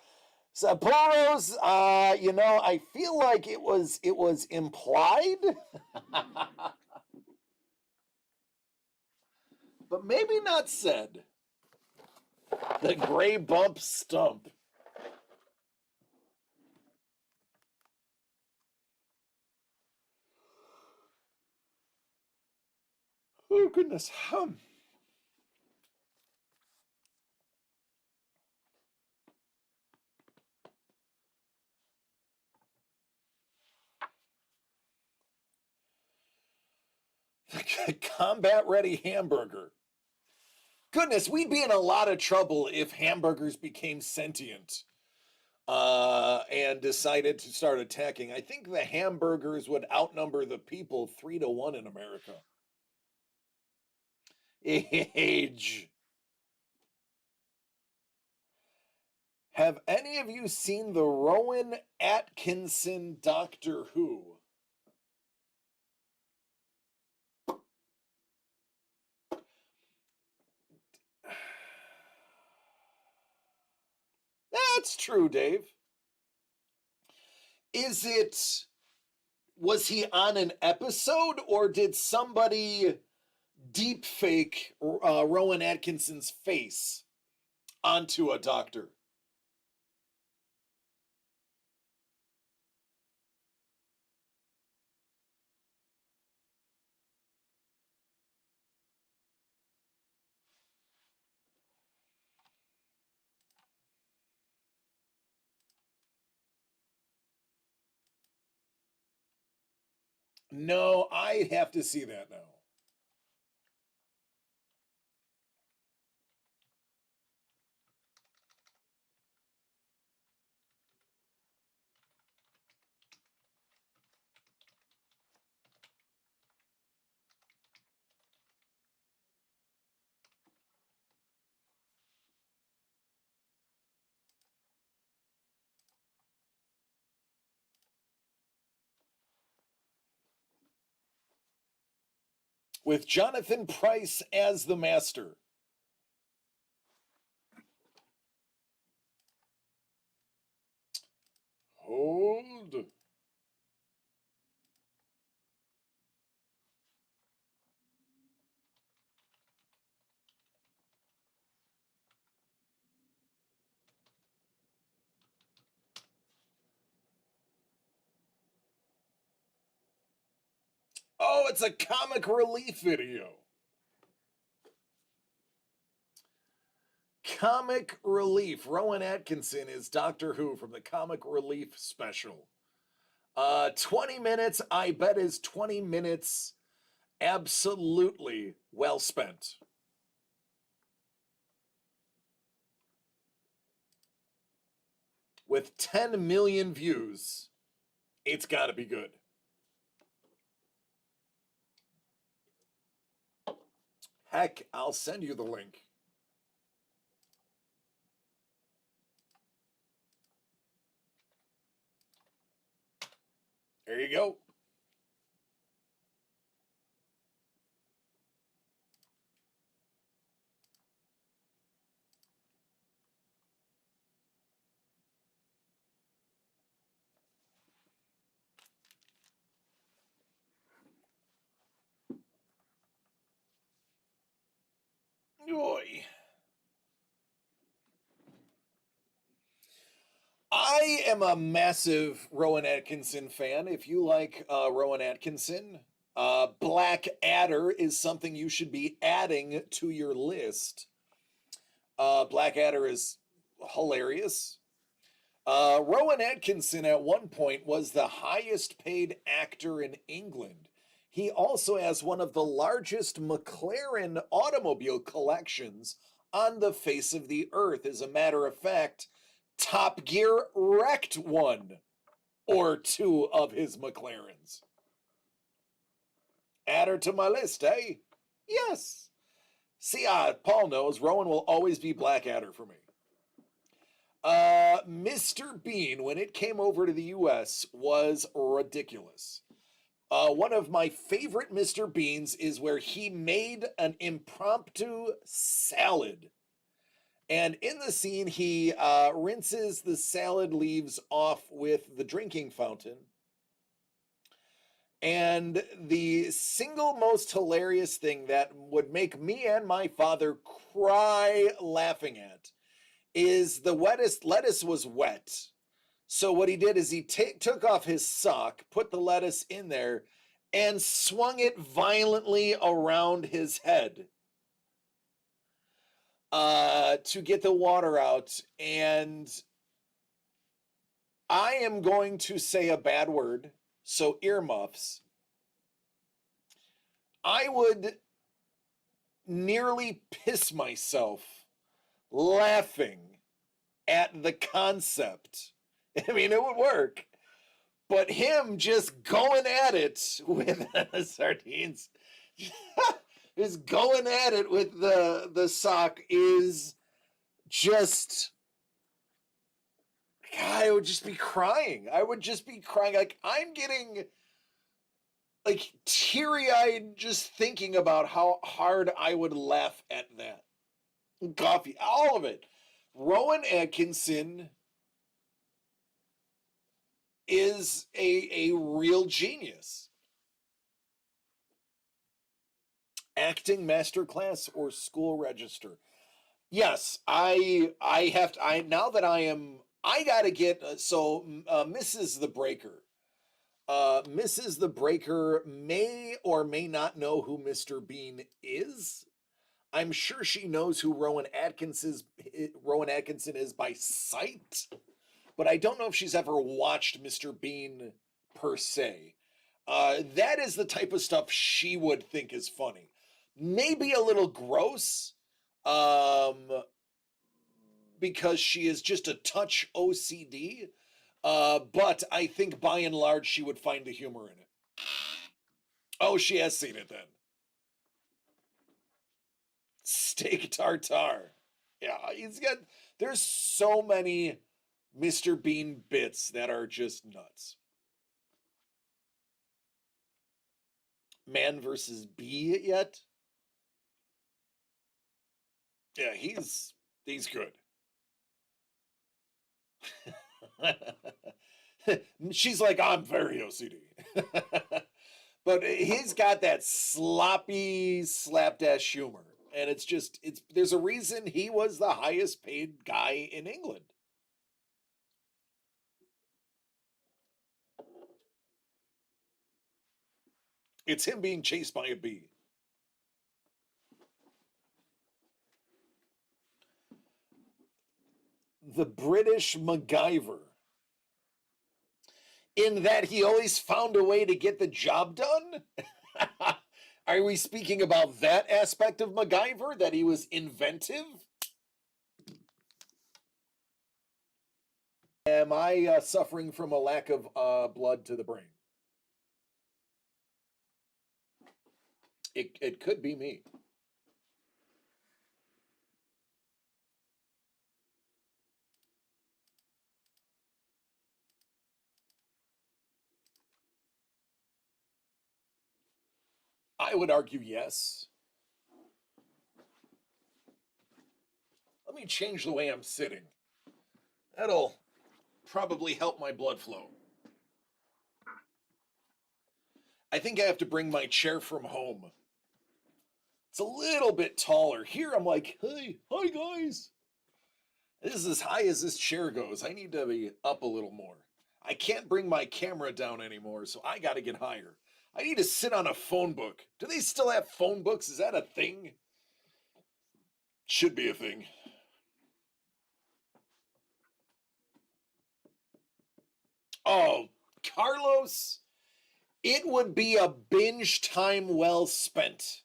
Sapporos, I feel like it was implied, but maybe not said. The gray bump stump. Oh goodness. Combat ready hamburger. Goodness, we'd be in a lot of trouble if hamburgers became sentient and decided to start attacking. I think the hamburgers would outnumber the people 3-1 in America. Age. Have any of you seen the Rowan Atkinson Doctor Who? That's true, Dave. Is it, was he on an episode or did somebody deep fake Rowan Atkinson's face onto a doctor? No, I have to see that now. With Jonathan Pryce as the master. Hold. Oh, it's a comic relief video. Comic relief. Rowan Atkinson is Doctor Who from the comic relief special. 20 minutes, I bet is 20 minutes absolutely well spent. With 10 million views, it's got to be good. Heck, I'll send you the link. There you go. Oy. I am a massive Rowan Atkinson fan. If you like Rowan Atkinson, Black Adder is something you should be adding to your list. Black Adder is hilarious. Rowan Atkinson at one point was the highest paid actor in England. He also has one of the largest McLaren automobile collections on the face of the earth. As a matter of fact, Top Gear wrecked one or two of his McLarens. Add her to my list, eh? Yes. See, Paul knows Rowan will always be Blackadder for me. Mr. Bean, when it came over to the US, was ridiculous. One of my favorite Mr. Beans is where he made an impromptu salad. And in the scene, he rinses the salad leaves off with the drinking fountain. And the single most hilarious thing that would make me and my father cry laughing at is the lettuce was wet. So what he did is he took off his sock, put the lettuce in there, and swung it violently around his head to get the water out. And I am going to say a bad word, so earmuffs. I would nearly piss myself laughing at the concept. I mean, it would work, but him just going at it with sardines, just going at it with the sock is just. God, I would just be crying. I would just be crying. Like, I'm getting like teary-eyed just thinking about how hard I would laugh at that. Coffee, all of it. Rowan Atkinson is a real genius. Acting masterclass or school register. Yes, I have to, I now that I gotta get Mrs. the Breaker. Mrs. the Breaker may or may not know who Mr. Bean is. I'm sure she knows who Rowan Atkinson is by sight, but I don't know if she's ever watched Mr. Bean per se. That is the type of stuff she would think is funny. Maybe a little gross, um, because she is just a touch OCD. But I think by and large she would find the humor in it. Oh, she has seen it then. Steak tartare. Yeah, there's so many Mr. Bean bits that are just nuts. Man versus Bee yet? Yeah, he's good. She's like, I'm very OCD. But he's got that sloppy slapdash humor. And there's a reason he was the highest paid guy in England. It's him being chased by a bee. The British MacGyver. In that he always found a way to get the job done? Are we speaking about that aspect of MacGyver, that he was inventive? Am I suffering from a lack of blood to the brain? It could be me. I would argue yes. Let me change the way I'm sitting. That'll probably help my blood flow. I think I have to bring my chair from home. It's a little bit taller. Here I'm like, hey, hi guys. This is as high as this chair goes. I need to be up a little more. I can't bring my camera down anymore, so I gotta get higher. I need to sit on a phone book. Do they still have phone books? Is that a thing? Should be a thing. Oh, Carlos, it would be a binge time well spent.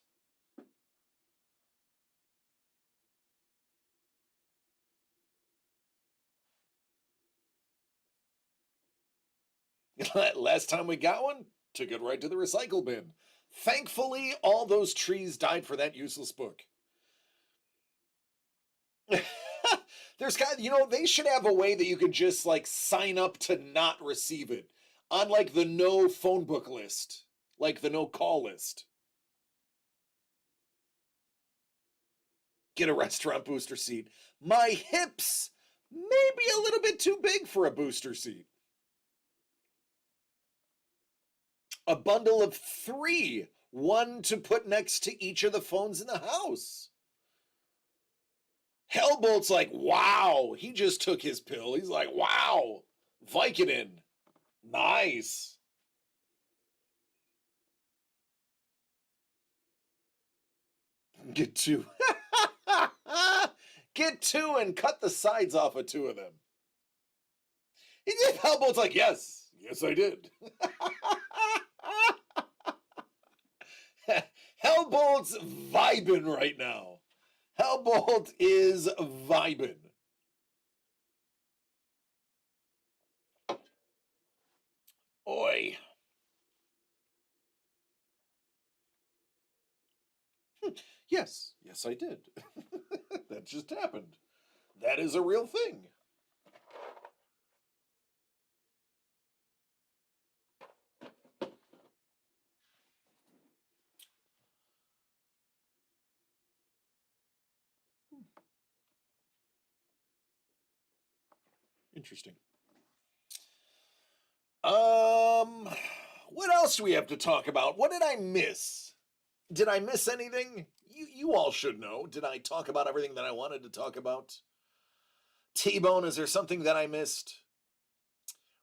Last time we got one, took it right to the recycle bin. Thankfully, all those trees died for that useless book. There's they should have a way that you could just like sign up to not receive it on like the no phone book list, like the no call list. Get a restaurant booster seat. My hips may be a little bit too big for a booster seat. A bundle of 3, one to put next to each of the phones in the house. Hellbolt's like, wow, he just took his pill. He's like, wow, Vicodin. Nice. Get 2. Get 2 and cut the sides off of 2 of them. Hellbolt's like, yes, I did. Hellbolt's vibing right now. Hellbolt is vibing. Oi. Yes, I did. That just happened. That is a real thing. Interesting. What else do we have to talk about? What did I miss? Did I miss anything? You all should know. Did I talk about everything that I wanted to talk about? T-Bone, is there something that I missed?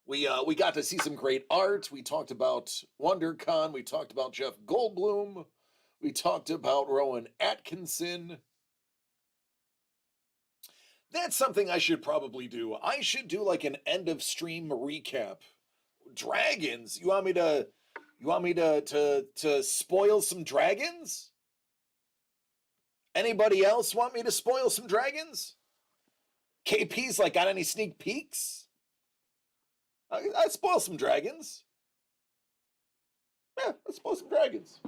We got to see some great art. We talked about WonderCon. We talked about Jeff Goldblum. We talked about Rowan Atkinson. That's something I should probably do. I should do like an end of stream recap. Dragons? You want me to spoil some dragons? Anybody else want me to spoil some dragons? KP's like, got any sneak peeks? I'd spoil some dragons. Yeah, let's spoil some dragons.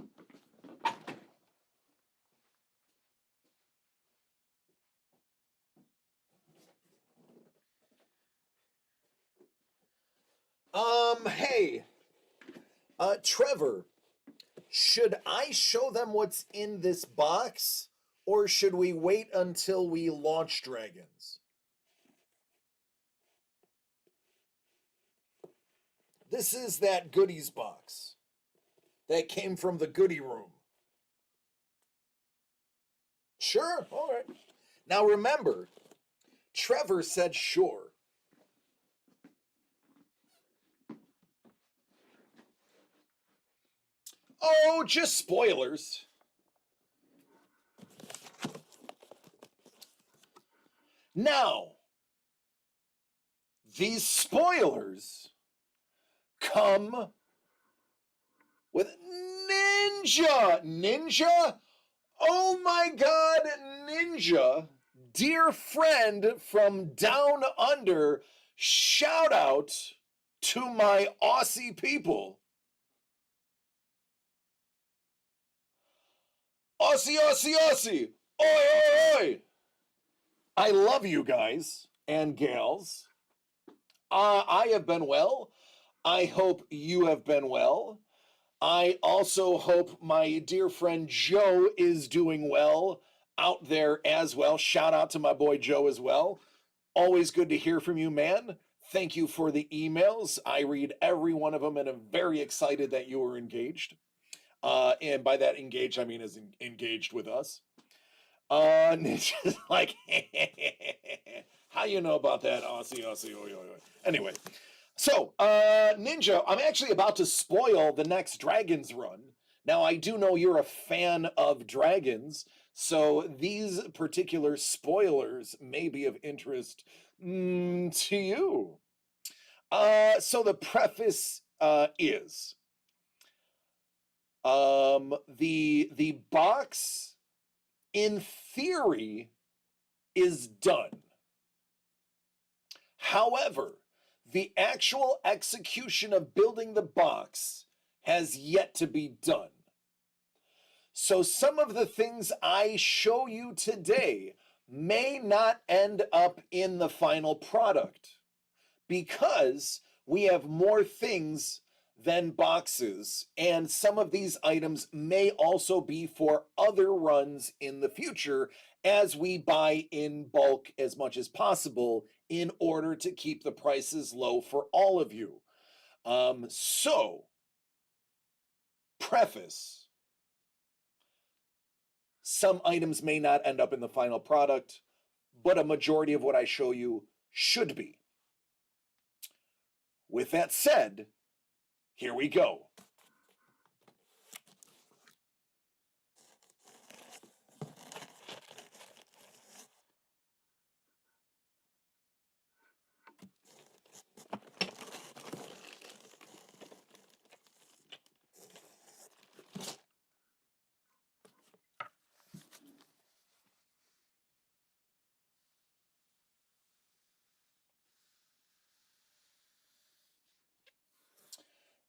Hey, Trevor, should I show them what's in this box, or should we wait until we launch dragons? This is that goodies box that came from the goodie room. Sure, all right. Now remember, Trevor said sure. Oh, just spoilers. Now, these spoilers come with Ninja. Ninja? Oh my god, Ninja, dear friend from down under, shout out to my Aussie people. Aussie, Aussie, Aussie. Oi, oi, oi. I love you guys and gals. I have been well. I hope you have been well. I also hope my dear friend Joe is doing well out there as well. Shout out to my boy Joe as well. Always good to hear from you, man. Thank you for the emails. I read every one of them and am very excited that you are engaged. And by that engaged, I mean as engaged with us. Ninja's like, how you know about that, Aussie, Aussie, oi, oi, oi. Anyway, so, Ninja, I'm actually about to spoil the next Dragons run. Now, I do know you're a fan of dragons, so these particular spoilers may be of interest to you. So the preface is the box, in theory, is done. However, the actual execution of building the box has yet to be done. So some of the things I show you today may not end up in the final product because we have more things than boxes, and some of these items may also be for other runs in the future as we buy in bulk as much as possible in order to keep the prices low for all of you. So, preface, some items may not end up in the final product, but a majority of what I show you should be. With that said, here we go.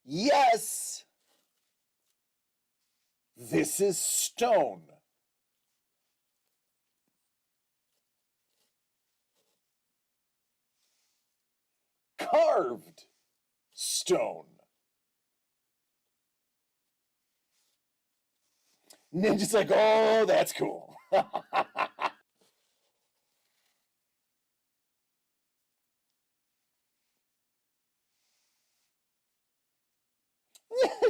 Yes, this is stone. Carved stone. Ninja's like, oh, that's cool.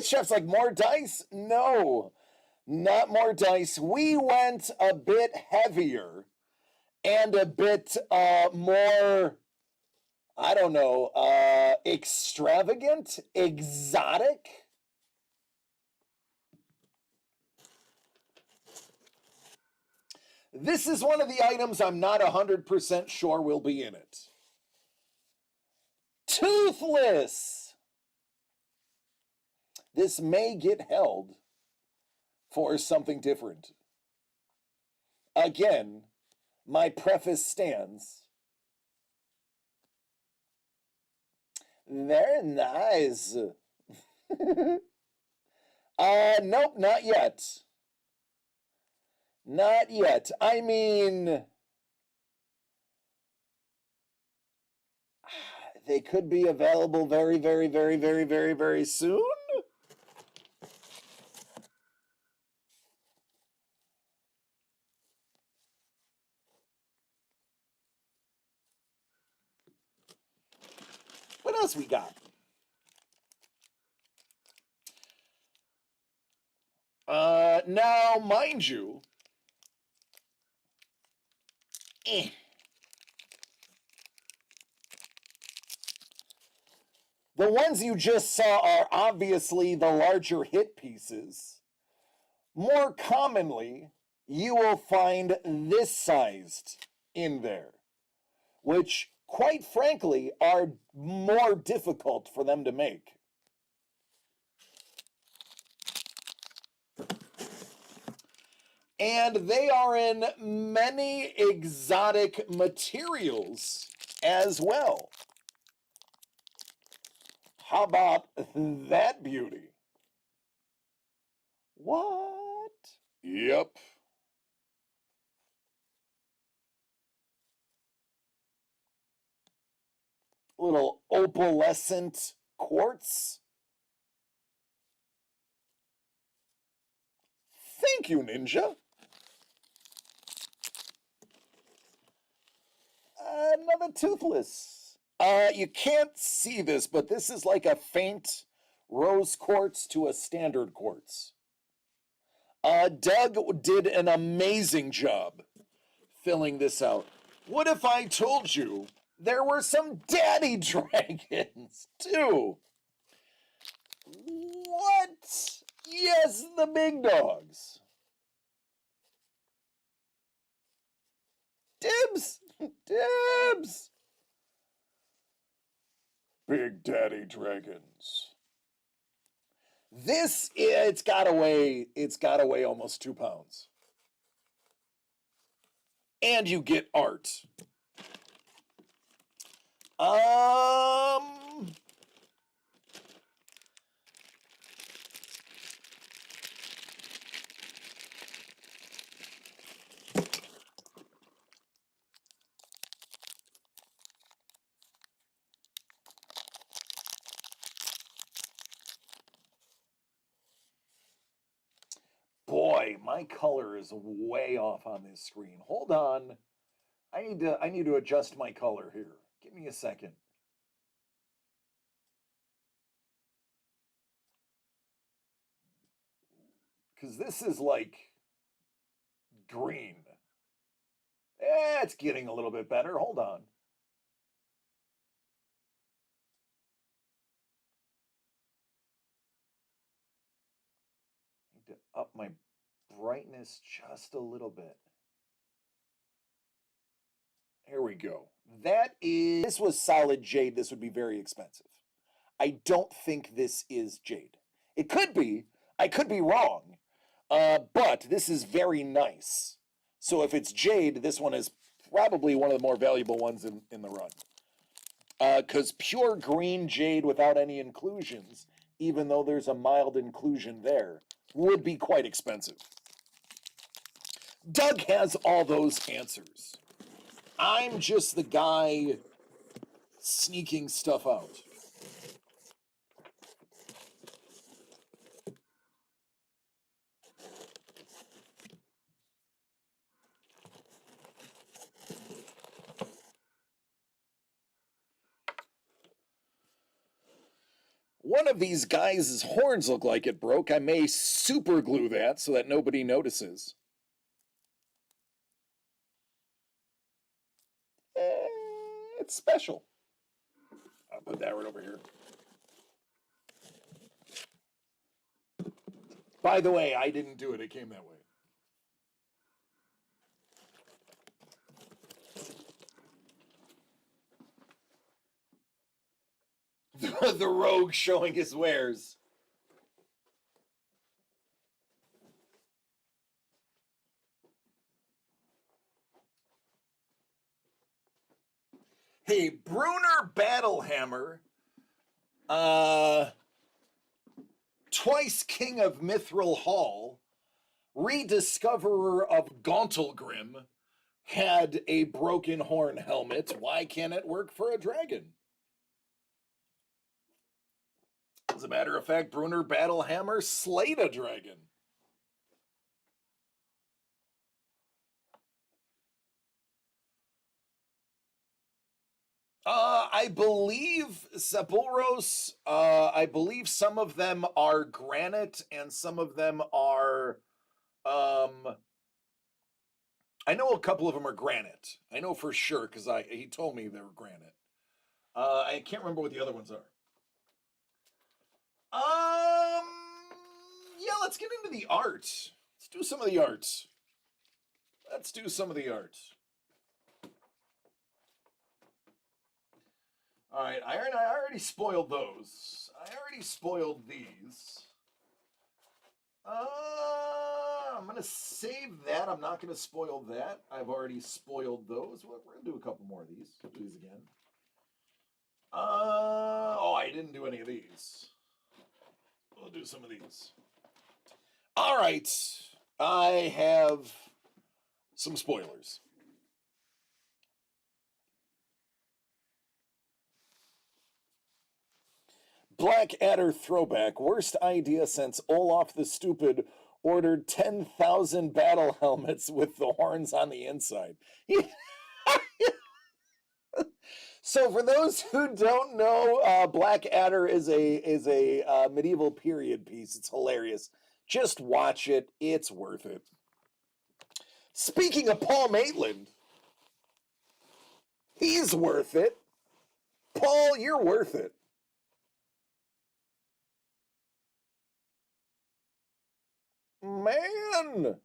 Chef's like, more dice? No, not more dice. We went a bit heavier and a bit more, I don't know, extravagant, exotic. This is one of the items I'm not 100% sure will be in it. Toothless! This may get held for something different. Again, my preface stands. Very nice. Nope, not yet. Not yet. I mean, they could be available very, very, very, very, very, very soon. What else we got? Now, mind you, The ones you just saw are obviously the larger hit pieces. More commonly, you will find this sized in there, which, quite frankly, are more difficult for them to make. And they are in many exotic materials as well. How about that beauty? What? Yep. Little opalescent quartz. Thank you, Ninja. Another toothless. You can't see this, but this is like a faint rose quartz to a standard quartz. Doug did an amazing job filling this out. What if I told you there were some daddy dragons too? What? Yes, the big dogs. Dibs! Dibs! Big daddy dragons. This, it's gotta weigh almost 2 pounds. And you get art. Boy, my color is way off on this screen. Hold on. I need to adjust my color here. Give me a second. Cuz this is like green. It's getting a little bit better. Hold on. Need to up my brightness just a little bit. Here we go. This was solid jade. This would be very expensive. I don't think this is jade. It could be. I could be wrong. But this is very nice. So if it's jade, this one is probably one of the more valuable ones in the run. Because pure green jade without any inclusions, even though there's a mild inclusion there, would be quite expensive. Doug has all those answers. I'm just the guy sneaking stuff out. One of these guys' horns look like it broke. I may super glue that so that nobody notices. It's special. I'll put that right over here. By the way, I didn't do it. It came that way. The rogue showing his wares. Hey, Bruner Battlehammer, twice king of Mithril Hall, rediscoverer of Gauntlgrim, had a broken horn helmet. Why can't it work for a dragon? As a matter of fact, Bruner Battlehammer slayed a dragon. I believe Sepulros, I believe some of them are granite and some of them are, I know a couple of them are granite. I know for sure because he told me they were granite. I can't remember what the other ones are. let's get into the art. Let's do some of the art. Let's do some of the art. All right, I already spoiled those. I already spoiled these. I'm gonna save that. I'm not gonna spoil that. I've already spoiled those. We're gonna do a couple more of these. Do these again. Oh, I didn't do any of these. We'll do some of these. All right, I have some spoilers. Blackadder throwback. Worst idea since Olaf the Stupid ordered 10,000 battle helmets with the horns on the inside. So, for those who don't know, Blackadder is a medieval period piece. It's hilarious. Just watch it; it's worth it. Speaking of Paul Maitland, he's worth it. Paul, you're worth it. Man.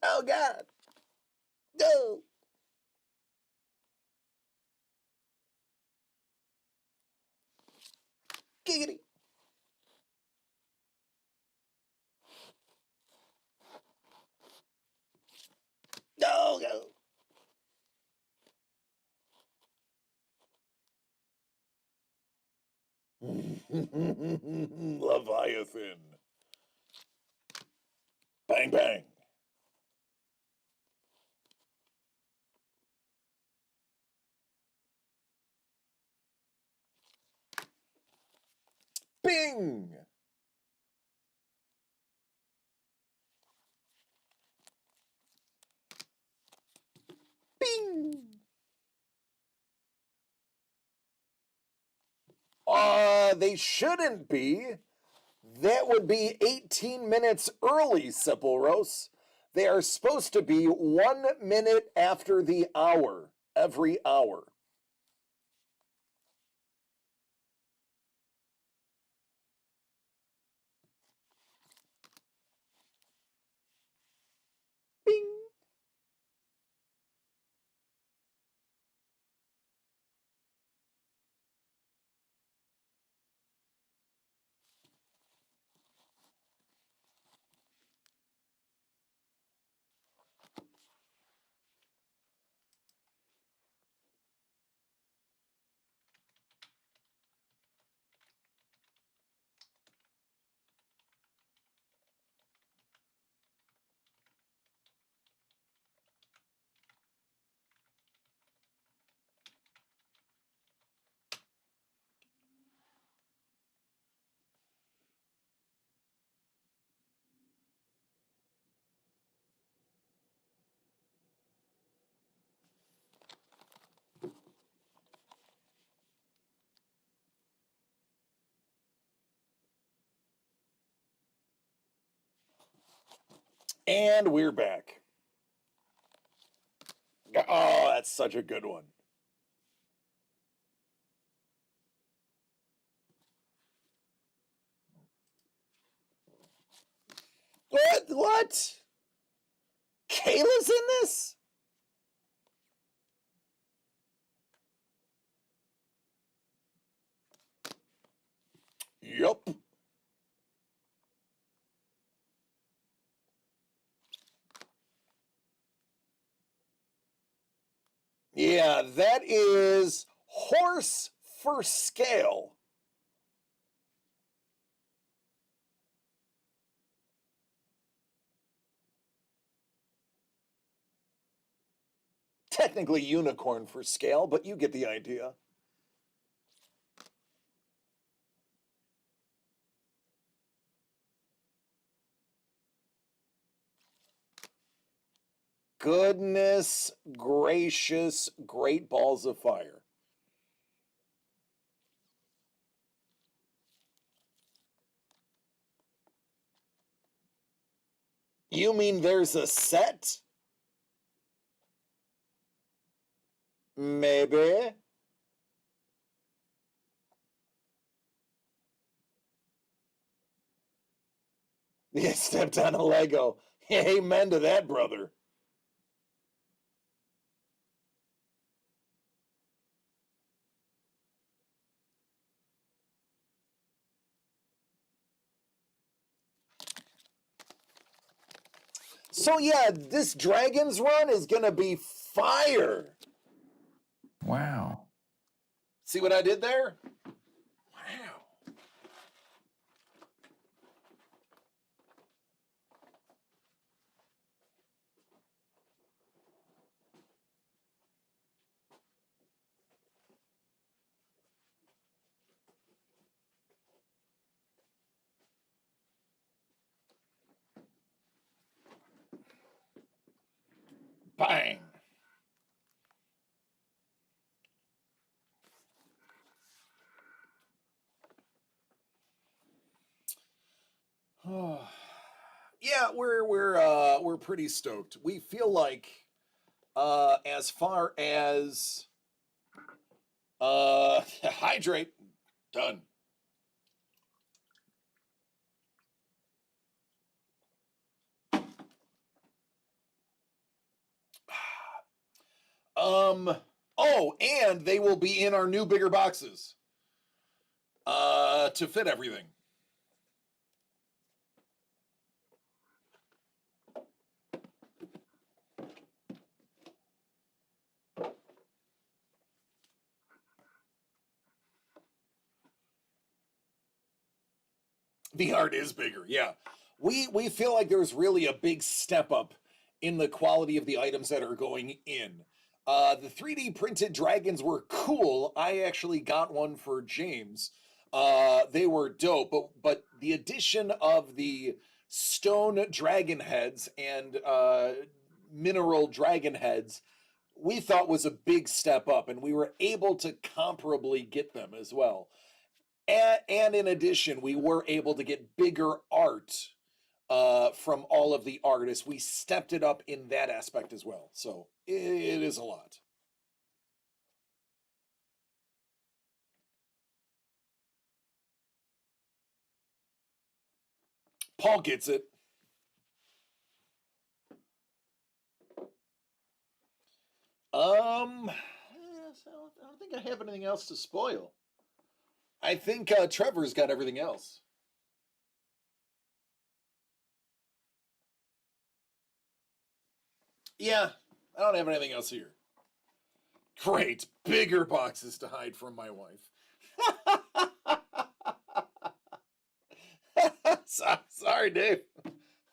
Oh, God. No. Giggity. No, no. Leviathan. Bang, bang. Bing. Bing. They shouldn't be. That would be 18 minutes early, Sepulros. They are supposed to be 1 minute after the hour, every hour. Bing. And we're back. Oh, that's such a good one. What? Kayla's in this? Yup. Yeah, that is horse for scale. Technically unicorn for scale, but you get the idea. Goodness gracious, great balls of fire. You mean there's a set? Maybe. Yeah, stepped on a Lego. Amen to that, brother. So yeah, this Dragons run is gonna be fire. Wow. See what I did there? Wow. Bang. Yeah, we're pretty stoked. We feel like as far as hydrate, done. Oh, and they will be in our new bigger boxes to fit everything. The art is bigger, yeah. We feel like there's really a big step up in the quality of the items that are going in. The 3D printed dragons were cool. I actually got one for James. They were dope, but the addition of the stone dragon heads and mineral dragon heads we thought was a big step up, and we were able to comparably get them as well. And in addition, we were able to get bigger art from all of the artists. We stepped it up in that aspect as well. So it is a lot. Paul gets it. I don't think I have anything else to spoil. I think Trevor's got everything else. Yeah, I don't have anything else here. Great, bigger boxes to hide from my wife. Sorry, Dave.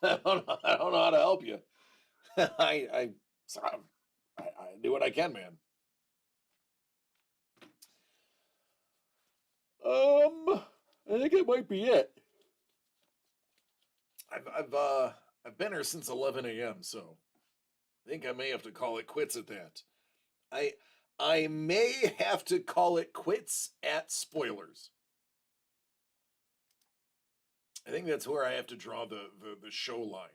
I don't know how to help you. I, I do what I can, man. I think it might be it. I've been here since 11 a.m., so I think I may have to call it quits at that. I I may have to call it quits at spoilers. I think that's where I have to draw the show line.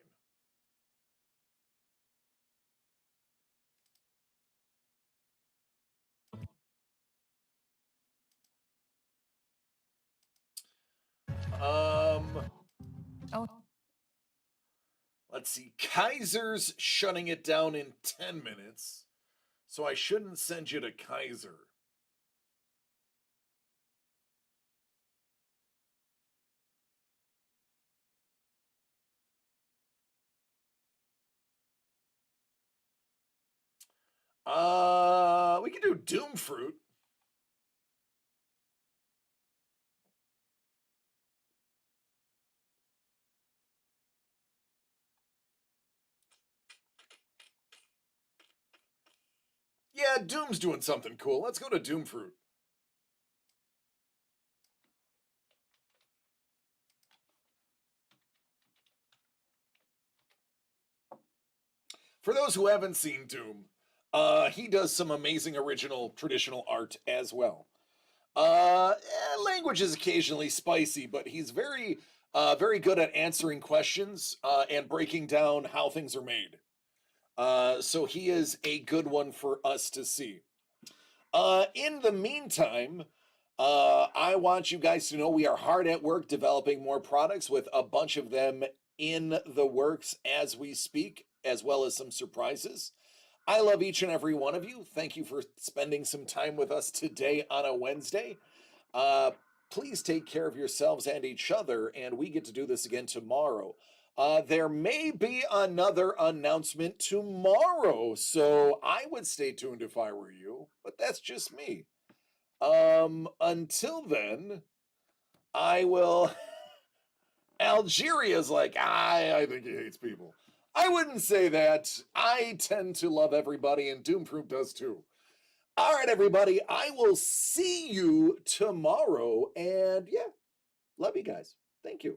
Um, Oh, let's see. Kaiser's shutting it down in 10 minutes, so I shouldn't send you to Kaiser. We can do Doom Fruit. Yeah, Doom's doing something cool. Let's go to Doom Fruit. For those who haven't seen Doom, he does some amazing original traditional art as well. Language is occasionally spicy, but he's very good at answering questions and breaking down how things are made. So he is a good one for us to see. In the meantime, I want you guys to know we are hard at work developing more products with a bunch of them in the works as we speak, as well as some surprises. I love each and every one of you. Thank you for spending some time with us today on a Wednesday. Uh, Please take care of yourselves and each other, and we get to do this again tomorrow. There may be another announcement tomorrow, so I would stay tuned if I were you, but that's just me. Until then, I will. Algeria's like, I think he hates people. I wouldn't say that. I tend to love everybody, and Doomproof does too. All right, everybody, I will see you tomorrow. And yeah, love you guys. Thank you.